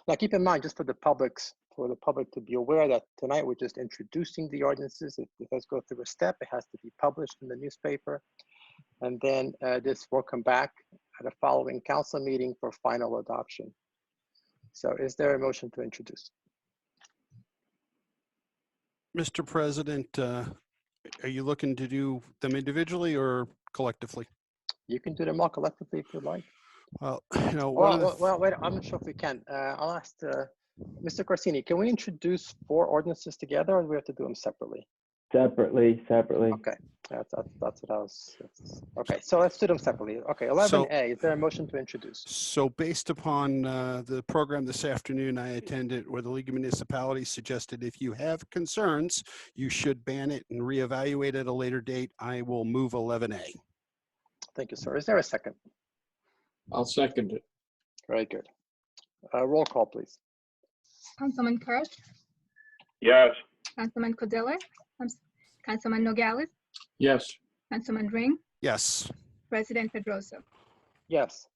Now, keep in mind, just for the public to be aware that tonight we're just introducing the ordinances. It does go through a step. It has to be published in the newspaper, and then this will come back at a following council meeting for final adoption. So, is there a motion to introduce? Mr. President, are you looking to do them individually or collectively? You can do them all collectively if you like. Well, you know, one of the Well, wait, I'm not sure if we can. I'll ask Mr. Corsini, can we introduce 4 ordinances together, or do we have to do them separately? Separately. Okay, that's what I was, okay, so let's do them separately. Okay, 11A, is there a motion to introduce? So based upon the program this afternoon I attended where the League of Municipalities suggested if you have concerns, you should ban it and reevaluate at a later date, I will move 11A. Thank you, sir. Is there a second? I'll second it. Very good. Roll call, please. Councilman Kirsch, Yes. Councilman Codilla, Councilman Nogales, Yes. Councilman Ring, Yes. President Pedroso. Yes.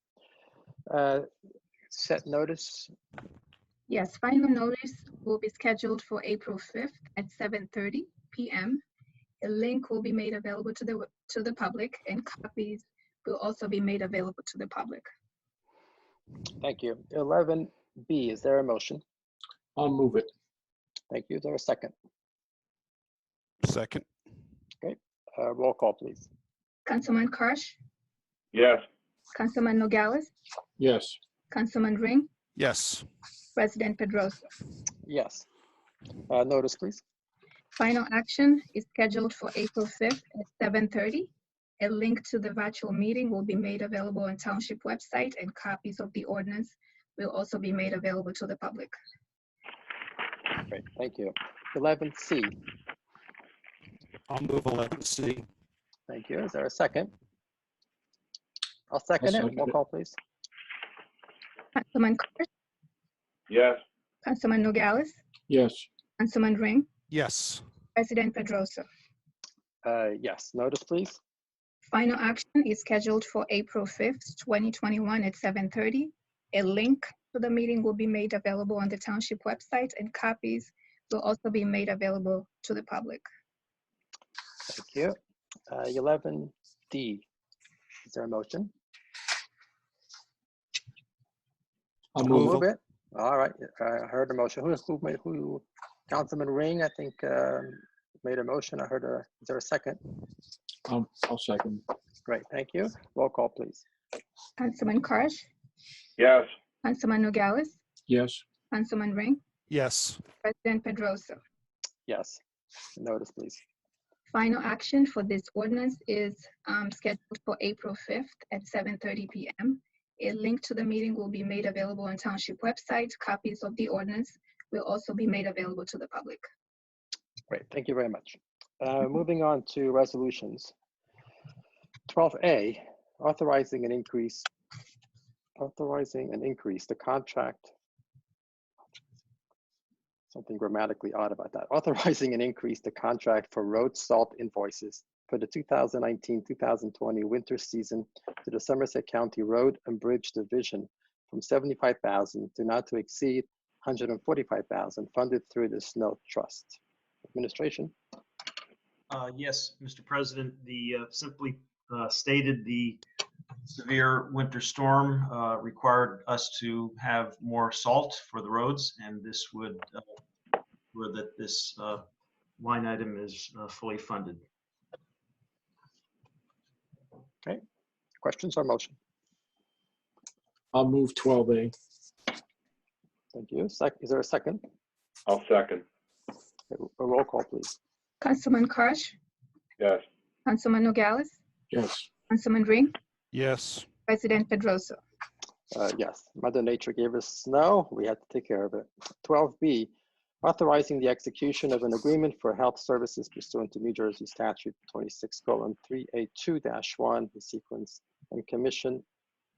Set notice. Yes, final notice will be scheduled for April 5th at 7:30 p.m. A link will be made available to the public, and copies will also be made available to the public. Thank you. 11B, is there a motion? I'll move it. Thank you. Is there a second? Second. Roll call, please. Councilman Kirsch, Yes. Councilman Nogales, Yes. Councilman Ring, Yes. President Pedroso. Yes. Notice, please. Final action is scheduled for April 5th at 7:30. A link to the virtual meeting will be made available on Township website, and copies of the ordinance will also be made available to the public. Great, thank you. 11C, I'll move 11C. thank you. Is there a second? I'll second it. second Roll it. call, please. Councilman Kirsch, Yes. Councilman Nogales, Yes. Councilman Ring, Yes. President Pedroso. Yes. Notice, please. Final action is scheduled for April 5th, 2021 at 7:30. A link to the meeting will be made available on the Township website, and copies will also be made available to the public. Thank you. 11D, is there a motion? I'll I'll move move it. it. All right, I heard the motion. Who, Councilman Ring, I think, made a motion. I heard is there a second? I'll second. Great, thank you. Roll call, please. Councilman Kirsch, Yes. Councilman Nogales, Yes. Councilman Ring, Yes. President Pedroso. Yes. Notice, please. Final action for this ordinance is scheduled for April 5th at 7:30 p.m. A link to the meeting will be made available on Township website. Copies of the ordinance will also be made available to the public. Great, thank you very much. Moving on to resolutions. 12A, authorizing an increase the contract. Something grammatically odd about that. Authorizing an increase the contract for road salt invoices for the 2019-2020 winter season to the Somerset County Road and Bridge Division from $75,000 to not to exceed $145,000, funded through the Snow Trust. Administration. Yes, Mr. President, the simply stated the severe winter storm required us to have more salt for the roads, and this would where that this line item is fully funded. Okay, questions or motion? I'll move 12A. Thank you. Is there a second? I'll second. A roll call, please. Councilman Kirsch, Yes. Councilman Nogales, Yes. Councilman Ring, Yes. President Pedroso. Yes, Mother Nature gave us snow. We had to take care of it. 12B, authorizing the execution of an agreement for health services pursuant to New Jersey Statute 26:382-1, the sequence, and commission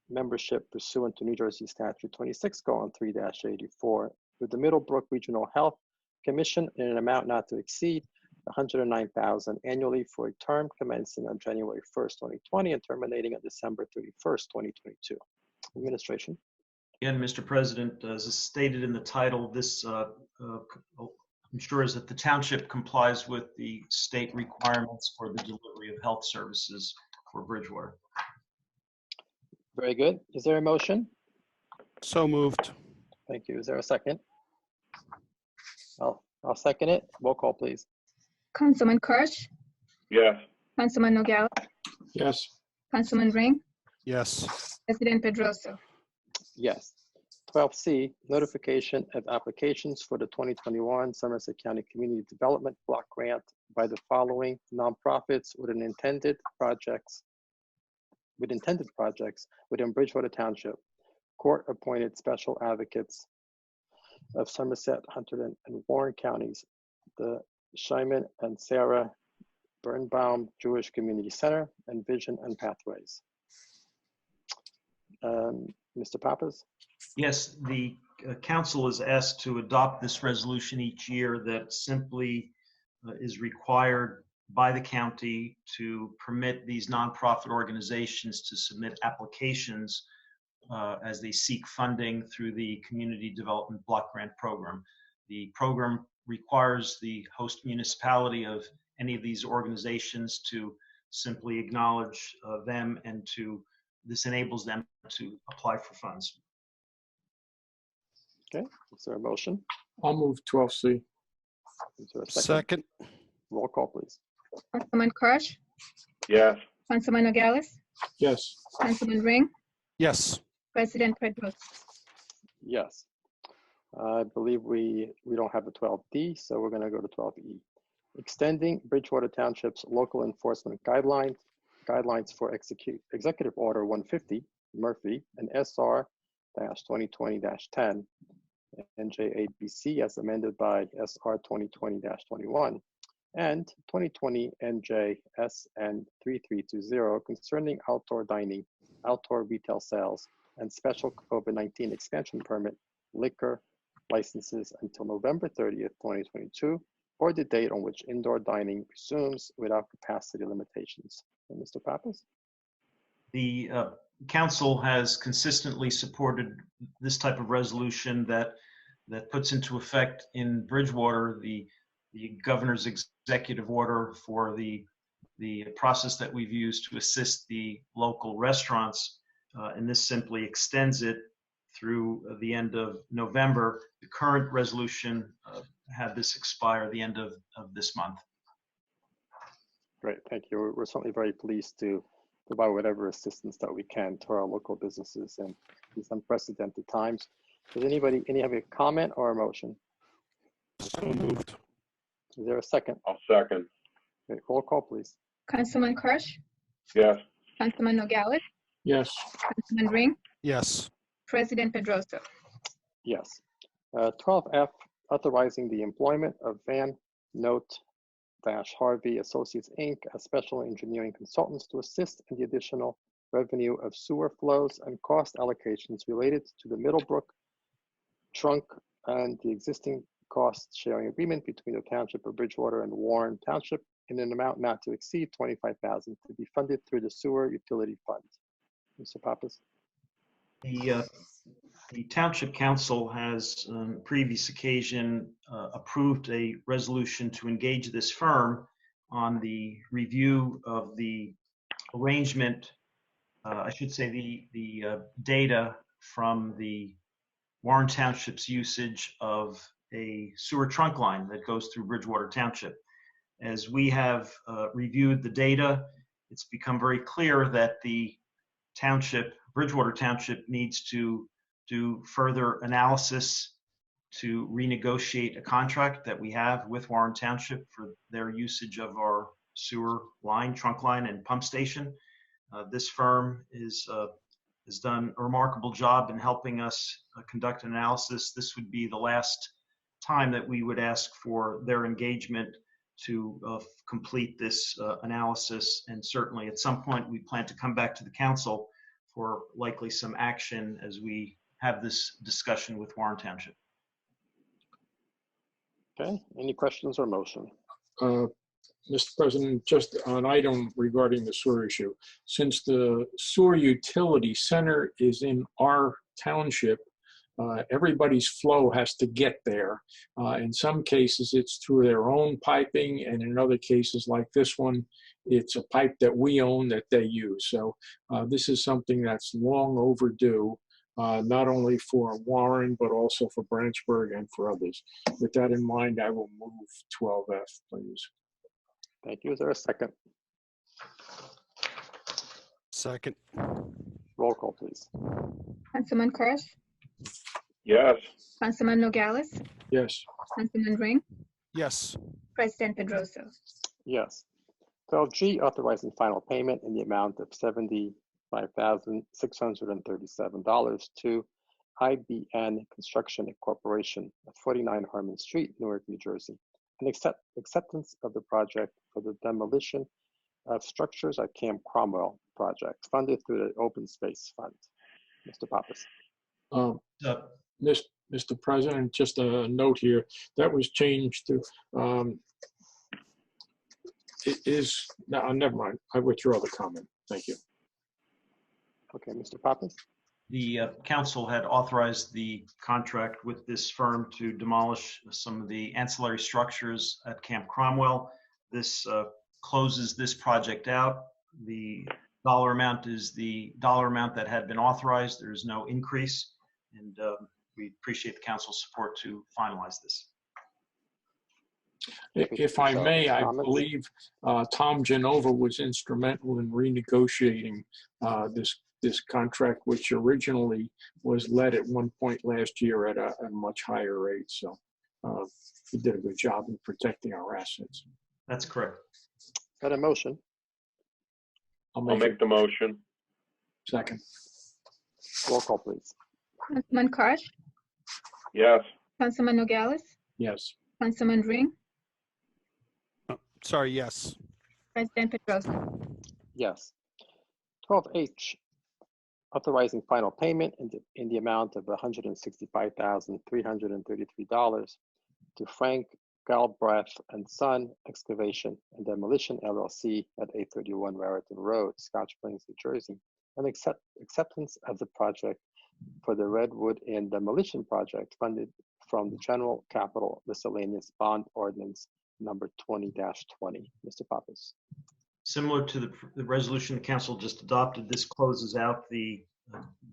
membership pursuant to New Jersey Statute 26:3-84 with the Middlebrook Regional Health Commission in an amount not to exceed $109,000 annually for a term commencing on January 1st, 2020 and terminating on December 31st, 2022. Administration. Again, Mr. President, as is stated in the title, this ensures that the township complies with the state requirements for the delivery of health services for Bridgewater. Very good. Is there a motion? So moved. Thank you. Is there a second? I'll second it. Roll call, please. Councilman Kirsch, Yes. Councilman Nogales, Yes. Councilman Ring, Yes. President Pedrosa. Yes. 12C, notification of applications for the 2021 Somerset County Community Development Block Grant by the following nonprofits with intended projects within Bridgewater Township, court-appointed special advocates of Somerset, Hunter, and Warren counties, the Chimney and Sarah Birnbaum Jewish Community Center, and Vision and Pathways. Mr. Pappas? Yes, the council is asked to adopt this resolution each year that simply is required by the county to permit these nonprofit organizations to submit applications as they seek funding through the Community Development Block Grant Program. The program requires the host municipality of any of these organizations to simply acknowledge them, and this enables them to apply for funds. Okay, is there a motion? I'll move 12C. Is there a second? Second. Roll call, please. Councilman Kirsch, Yes. Councilman Nogales, Yes. Councilman Ring, Yes. President Pedrosa. Yes. I believe we don't have the 12D, so we're going to go to 12E. Extending Bridgewater Township's local enforcement guidelines for Executive Order 150, Murphy, and SR-2020-10, NJABC as amended by SR 2020-21, and 2020 NJSN 3320 concerning outdoor dining, outdoor retail sales, and special COVID-19 expansion permit liquor licenses until November 30th, 2022, or the date on which indoor dining resumes without capacity limitations. And Mr. Pappas? The council has consistently supported this type of resolution that puts into effect in Bridgewater the governor's executive order for the process that we've used to assist the local restaurants, and this simply extends it through the end of November. The current resolution had this expire the end of this month. Great, thank you. We're certainly very pleased to provide whatever assistance that we can to our local businesses in these unprecedented times. Does anybody have a comment or a motion? So moved. Is there a second? I'll second. Okay, roll call, please. Councilman Kirsch, Yes. Councilman Nogales, Yes. Councilman Ring, Yes. President Pedrosa. Yes. 12F, authorizing the employment of Van Note-Harvey Associates, Inc. as special engineering consultants to assist in the additional revenue of sewer flows and cost allocations related to the Middlebrook trunk and the existing cost sharing agreement between the Township of Bridgewater and Warren Township in an amount not to exceed $25,000 to be funded through the sewer utility fund. Mr. Pappas? The Township Council has on previous occasion approved a resolution to engage this firm on the review of the arrangement, I should say the data from the Warren Township's usage of a sewer trunk line that goes through Bridgewater Township. As we have reviewed the data, it's become very clear that the township, Bridgewater Township, needs to do further analysis to renegotiate a contract that we have with Warren Township for their usage of our sewer line, trunk line, and pump station. This firm has done a remarkable job in helping us conduct an analysis. This would be the last time that we would ask for their engagement to complete this analysis, and certainly at some point we plan to come back to the council for likely some action as we have this discussion with Warren Township. Okay, any questions or motion? Mr. President, just an item regarding the sewer issue. Since the sewer utility center is in our township, everybody's flow has to get there. In some cases, it's through their own piping, and in other cases like this one, it's a pipe that we own that they use. So this is something that's long overdue, not only for Warren, but also for Branchburg and for others. With that in mind, I will move 12F, please. Thank you. Is there a second? Second. Roll call, please. Councilman Kirsch, Yes. Councilman Nogales, Yes. Councilman Ring, Yes. President Pedrosa. Yes. 12G, authorizing final payment in the amount of $75,637 to IBN Construction Corporation at 49 Harmon Street, Newark, New Jersey, and acceptance of the project for the demolition of structures at Camp Cromwell project funded through the Open Space Fund. Mr. Pappas. Mr. President, just a note here, that was changed to, it is, no, never mind. I withdraw the comment. Thank you. Okay, Mr. Pappas. The council had authorized the contract with this firm to demolish some of the ancillary structures at Camp Cromwell. This closes this project out. The dollar amount is the dollar amount that had been authorized. There is no increase, and we appreciate the council's support to finalize this. If I may, I believe Tom Genova was instrumental in renegotiating this contract, which originally was let at one point last year at a much higher rate. So he did a good job in protecting our assets. That's correct. Got a motion? I'll Make the motion. Second. Roll call, please. Councilman Kirsch, Yes. Councilman Nogales, Yes. Councilman Ring, Oh, sorry, yes. President Pedrosa. Yes. 12H, authorizing final payment in the amount of $165,333 to Frank Galbraith and Son Excavation and Demolition LLC at 831 Raritan Road, Scotch Plains, New Jersey, and acceptance of the project for the Redwood Inn demolition project funded from the General Capital Miscellaneous Bond Ordinance number 20-20. Mr. Pappas. Similar to the resolution the council just adopted, this closes out the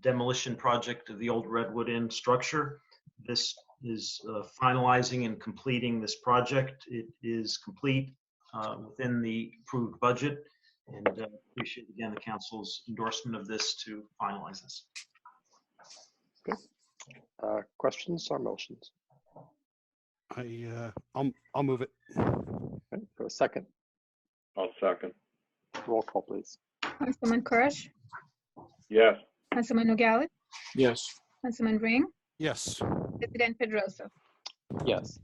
demolition project of the old Redwood Inn structure. This is finalizing and completing this project. It is complete within the approved budget, and appreciate again the council's endorsement of this to finalize this. Okay. Questions or motions? I'll move it. Okay, for a second. I'll second. Roll call, please. Councilman Kirsch, Yes. Councilman Nogales, Yes. Councilman Ring, Yes. President Pedrosa. Yes.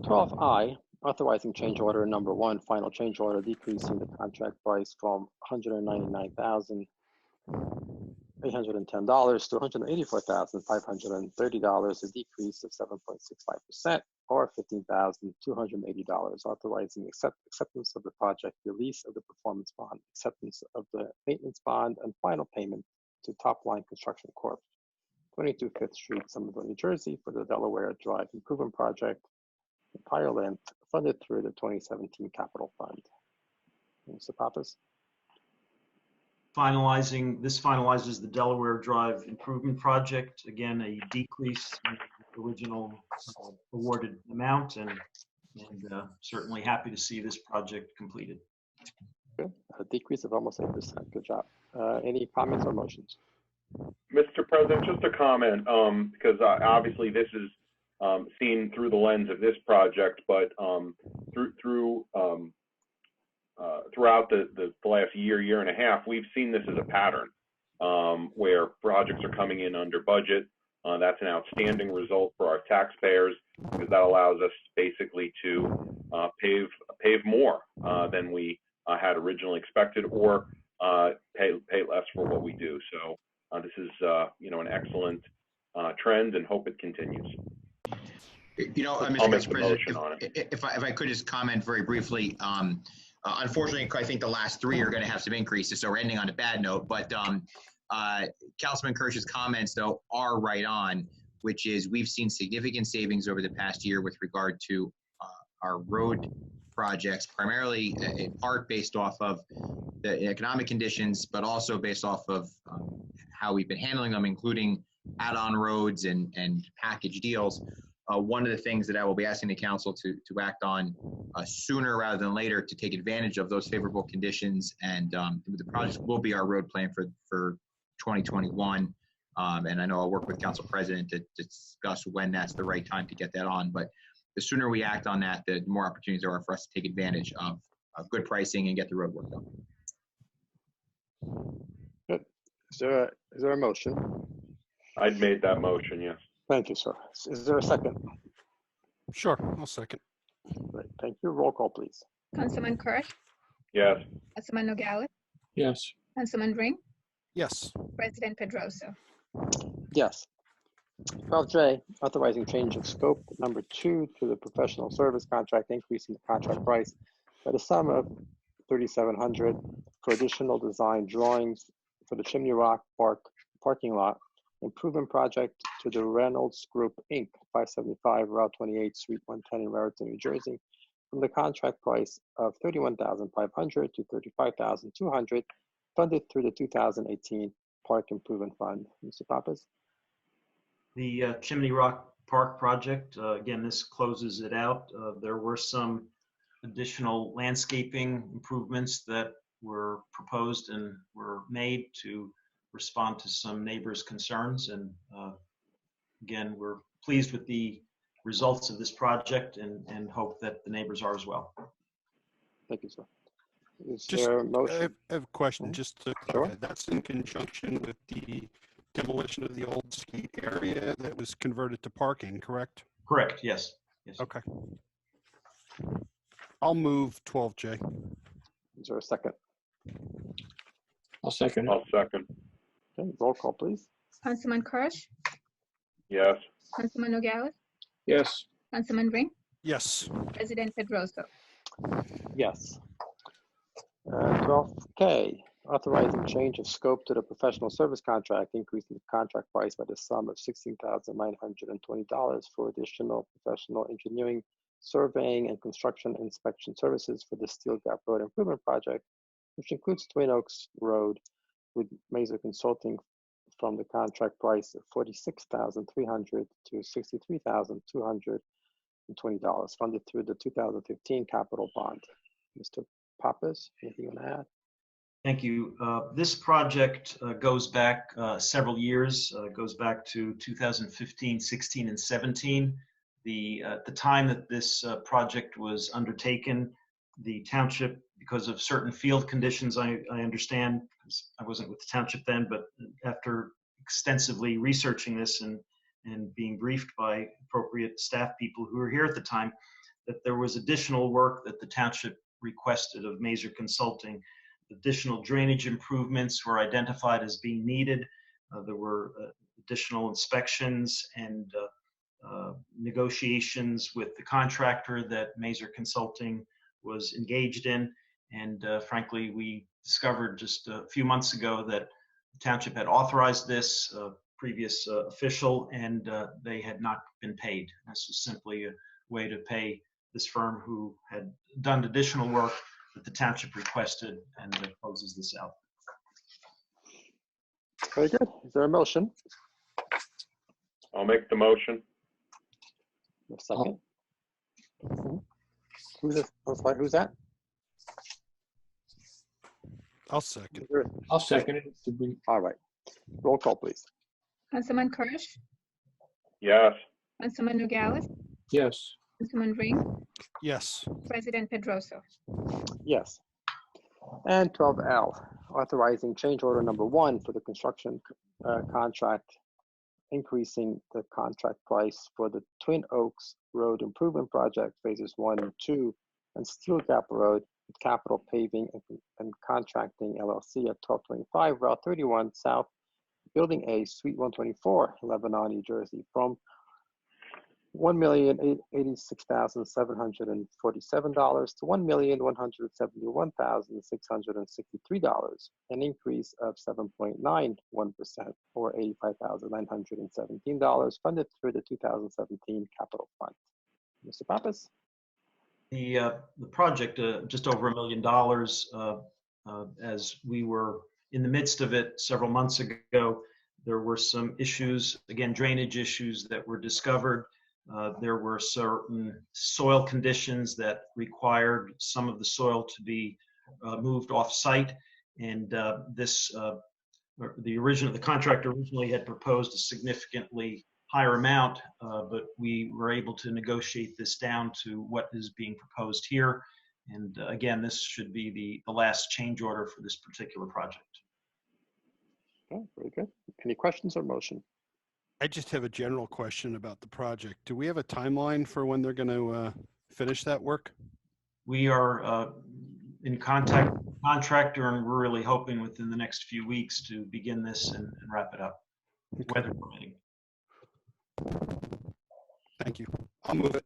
12I, authorizing change order number 1, final change order decreasing the contract price from $199,810 to $184,530, a decrease of 7.65%, or $15,280, authorizing acceptance of the project, release of the performance bond, acceptance of the maintenance bond, and final payment to Top Line Construction Corp., 22 Fifth Street, Somerville, New Jersey, for the Delaware Drive Improvement Project, entire length, funded through the 2017 Capital Fund. Mr. Pappas. This finalizes the Delaware Drive Improvement Project. Again, a decrease in the original awarded amount, and certainly happy to see this project completed. Good. A decrease of almost 8%. Good job. Any comments or motions? Mr. President, just a comment, because obviously this is seen through the lens of this project, but throughout the last year and a half, we've seen this as a pattern where projects are coming in under budget. That's an outstanding result for our taxpayers, because that allows us basically to pave more than we had originally expected, or pay less for what we do. So this is an excellent trend, and hope it continues. You know, I'll Mr. make Council the President, motion on it. if I could just comment very briefly, unfortunately, I think the last three are going to have some increases, so we're ending on a bad note. But Councilman Kirsch's comments, though, are right on, which is we've seen significant savings over the past year with regard to our road projects, primarily in part based off of the economic conditions, but also based off of how we've been handling them, including add-on roads and package deals. One of the things that I will be asking the council to act on sooner rather than later to take advantage of those favorable conditions, and the project will be our road plan for 2021. And I know I'll work with Council President to discuss when that's the right time to get that on. But the sooner we act on that, the more opportunities there are for us to take advantage of good pricing and get the road work done. Good. Is there a motion? I'd made that motion, yes. Thank you, sir. Is there a second? Sure, I'll second. Great, thank you. Roll call, please. Councilman Kirsch, Yes. Councilman Nogales, Yes. Councilman Ring, Yes. President Pedroso. Yes. 12J, authorizing change of scope, number 2, to the professional service contract, increasing the contract price by the sum of $3,700 for additional design drawings for the Chimney Rock Park parking lot improvement project to the Reynolds Group, Inc., 575 Route 28, Suite 110 in Raritan, New Jersey, from the contract price of $31,500 to $35,200, funded through the 2018 Park Improvement Fund. Mr. Pappas? The Chimney Rock Park project, again, this closes it out. There were some additional landscaping improvements that were proposed and were made to respond to some neighbors' concerns. And again, we're pleased with the results of this project and hope that the neighbors are as well. Thank you, sir. Is Just, there a I motion? have a question, Mhm. just to Sure. clarify. That's in conjunction with the demolition of the old ski area that was converted to parking, correct? Correct, yes. Yes. Okay. I'll move 12J. Is there a second? I'll second it. I'll second. Okay, roll call, please. Councilman Kirsch, Yes. Councilman Nogales, Yes. Councilman Ring, Yes. President Pedroso. Yes. 12K, authorizing change of scope to the professional service contract, increasing the contract price by the sum of $16,920 for additional professional engineering, surveying, and construction inspection services for the Steel Gap Road Improvement Project, which includes Twin Oaks Road, with Mazer Consulting from the contract price of $46,300 to $63,220, funded through the 2015 capital bond. Mr. Pappas, anything you want to add? Thank you. This project goes back several years, goes back to 2015, 16, and 17. At the time that this project was undertaken, the township, because of certain field conditions, I understand, because I wasn't with the township then, but after extensively researching this and being briefed by appropriate staff people who were here at the time, that there was additional work that the township requested of Mazer Consulting. Additional drainage improvements were identified as being needed. There were additional inspections and negotiations with the contractor that Mazer Consulting was engaged in. And frankly, we discovered just a few months ago that the township had authorized this previous official, and they had not been paid. This was simply a way to pay this firm who had done additional work that the township requested, and closes this out. Very good. Is there a motion? I'll make the motion. A second? Who's this? Oh, sorry, who's that? I'll second. Is there- I'll second it. Did we- All right. Roll call, please. Councilman Kirsch, Yes. Councilman Nogales, Yes. Councilman Ring, Yes. President Pedroso. Yes. And 12L, authorizing change order number 1 for the construction contract, increasing the contract price for the Twin Oaks Road Improvement Project, phases 1 and 2, and Steel Gap Road with Capital Paving and Contracting LLC at 1225 Route 31 South, Building A, Suite 124, Lebanon, New Jersey, from $1,086,747 to $1,171,663, an increase of 7.91% or $85,917 funded through the 2017 capital fund. Mr. Pappas? The project, just over $1 million, as we were in the midst of it several months ago, there were some issues, again, drainage issues that were discovered. There were certain soil conditions that required some of the soil to be moved off-site, and the contractor originally had proposed a significantly higher amount, but we were able to negotiate this down to what is being proposed here. And again, this should be the last change order for this particular project. Okay, very good. Any questions or motion? I just have a general question about the project. Do we have a timeline for when they're going to finish that work? We are in contact with the contractor, and we're really hoping within the next few weeks to begin this and wrap it up, weather permitting. Thank you. I'll move it.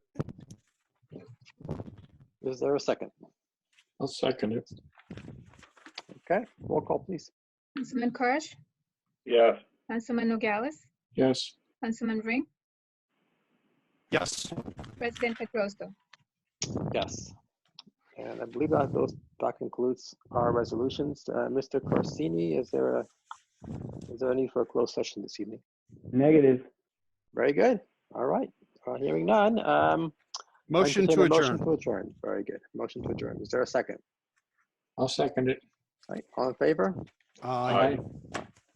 Is there a second? I'll second it. Okay, roll call, please. Councilman Kirsch, Yes. Councilman Nogales, Yes. Councilman Ring, Yes. President Pedroso. Yes. And I believe that concludes our resolutions. Mr. Corsini, is there a need for a closed session this evening? Negative. Very good. All right. Hearing none. Motion to Motion adjourn. to adjourn. Very good. Motion to adjourn. Is there a second? I'll second it. All right. All in favor? Aye.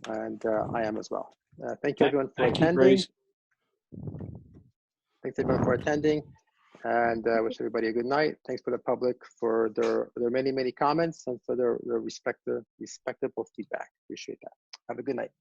And I am as well. Thank you everyone for Thank you, attending. Grace. Thanks everyone for attending, and wish everybody a good night. Thanks for the public for their many, many comments and for their respectable feedback. Appreciate that. Have a good night.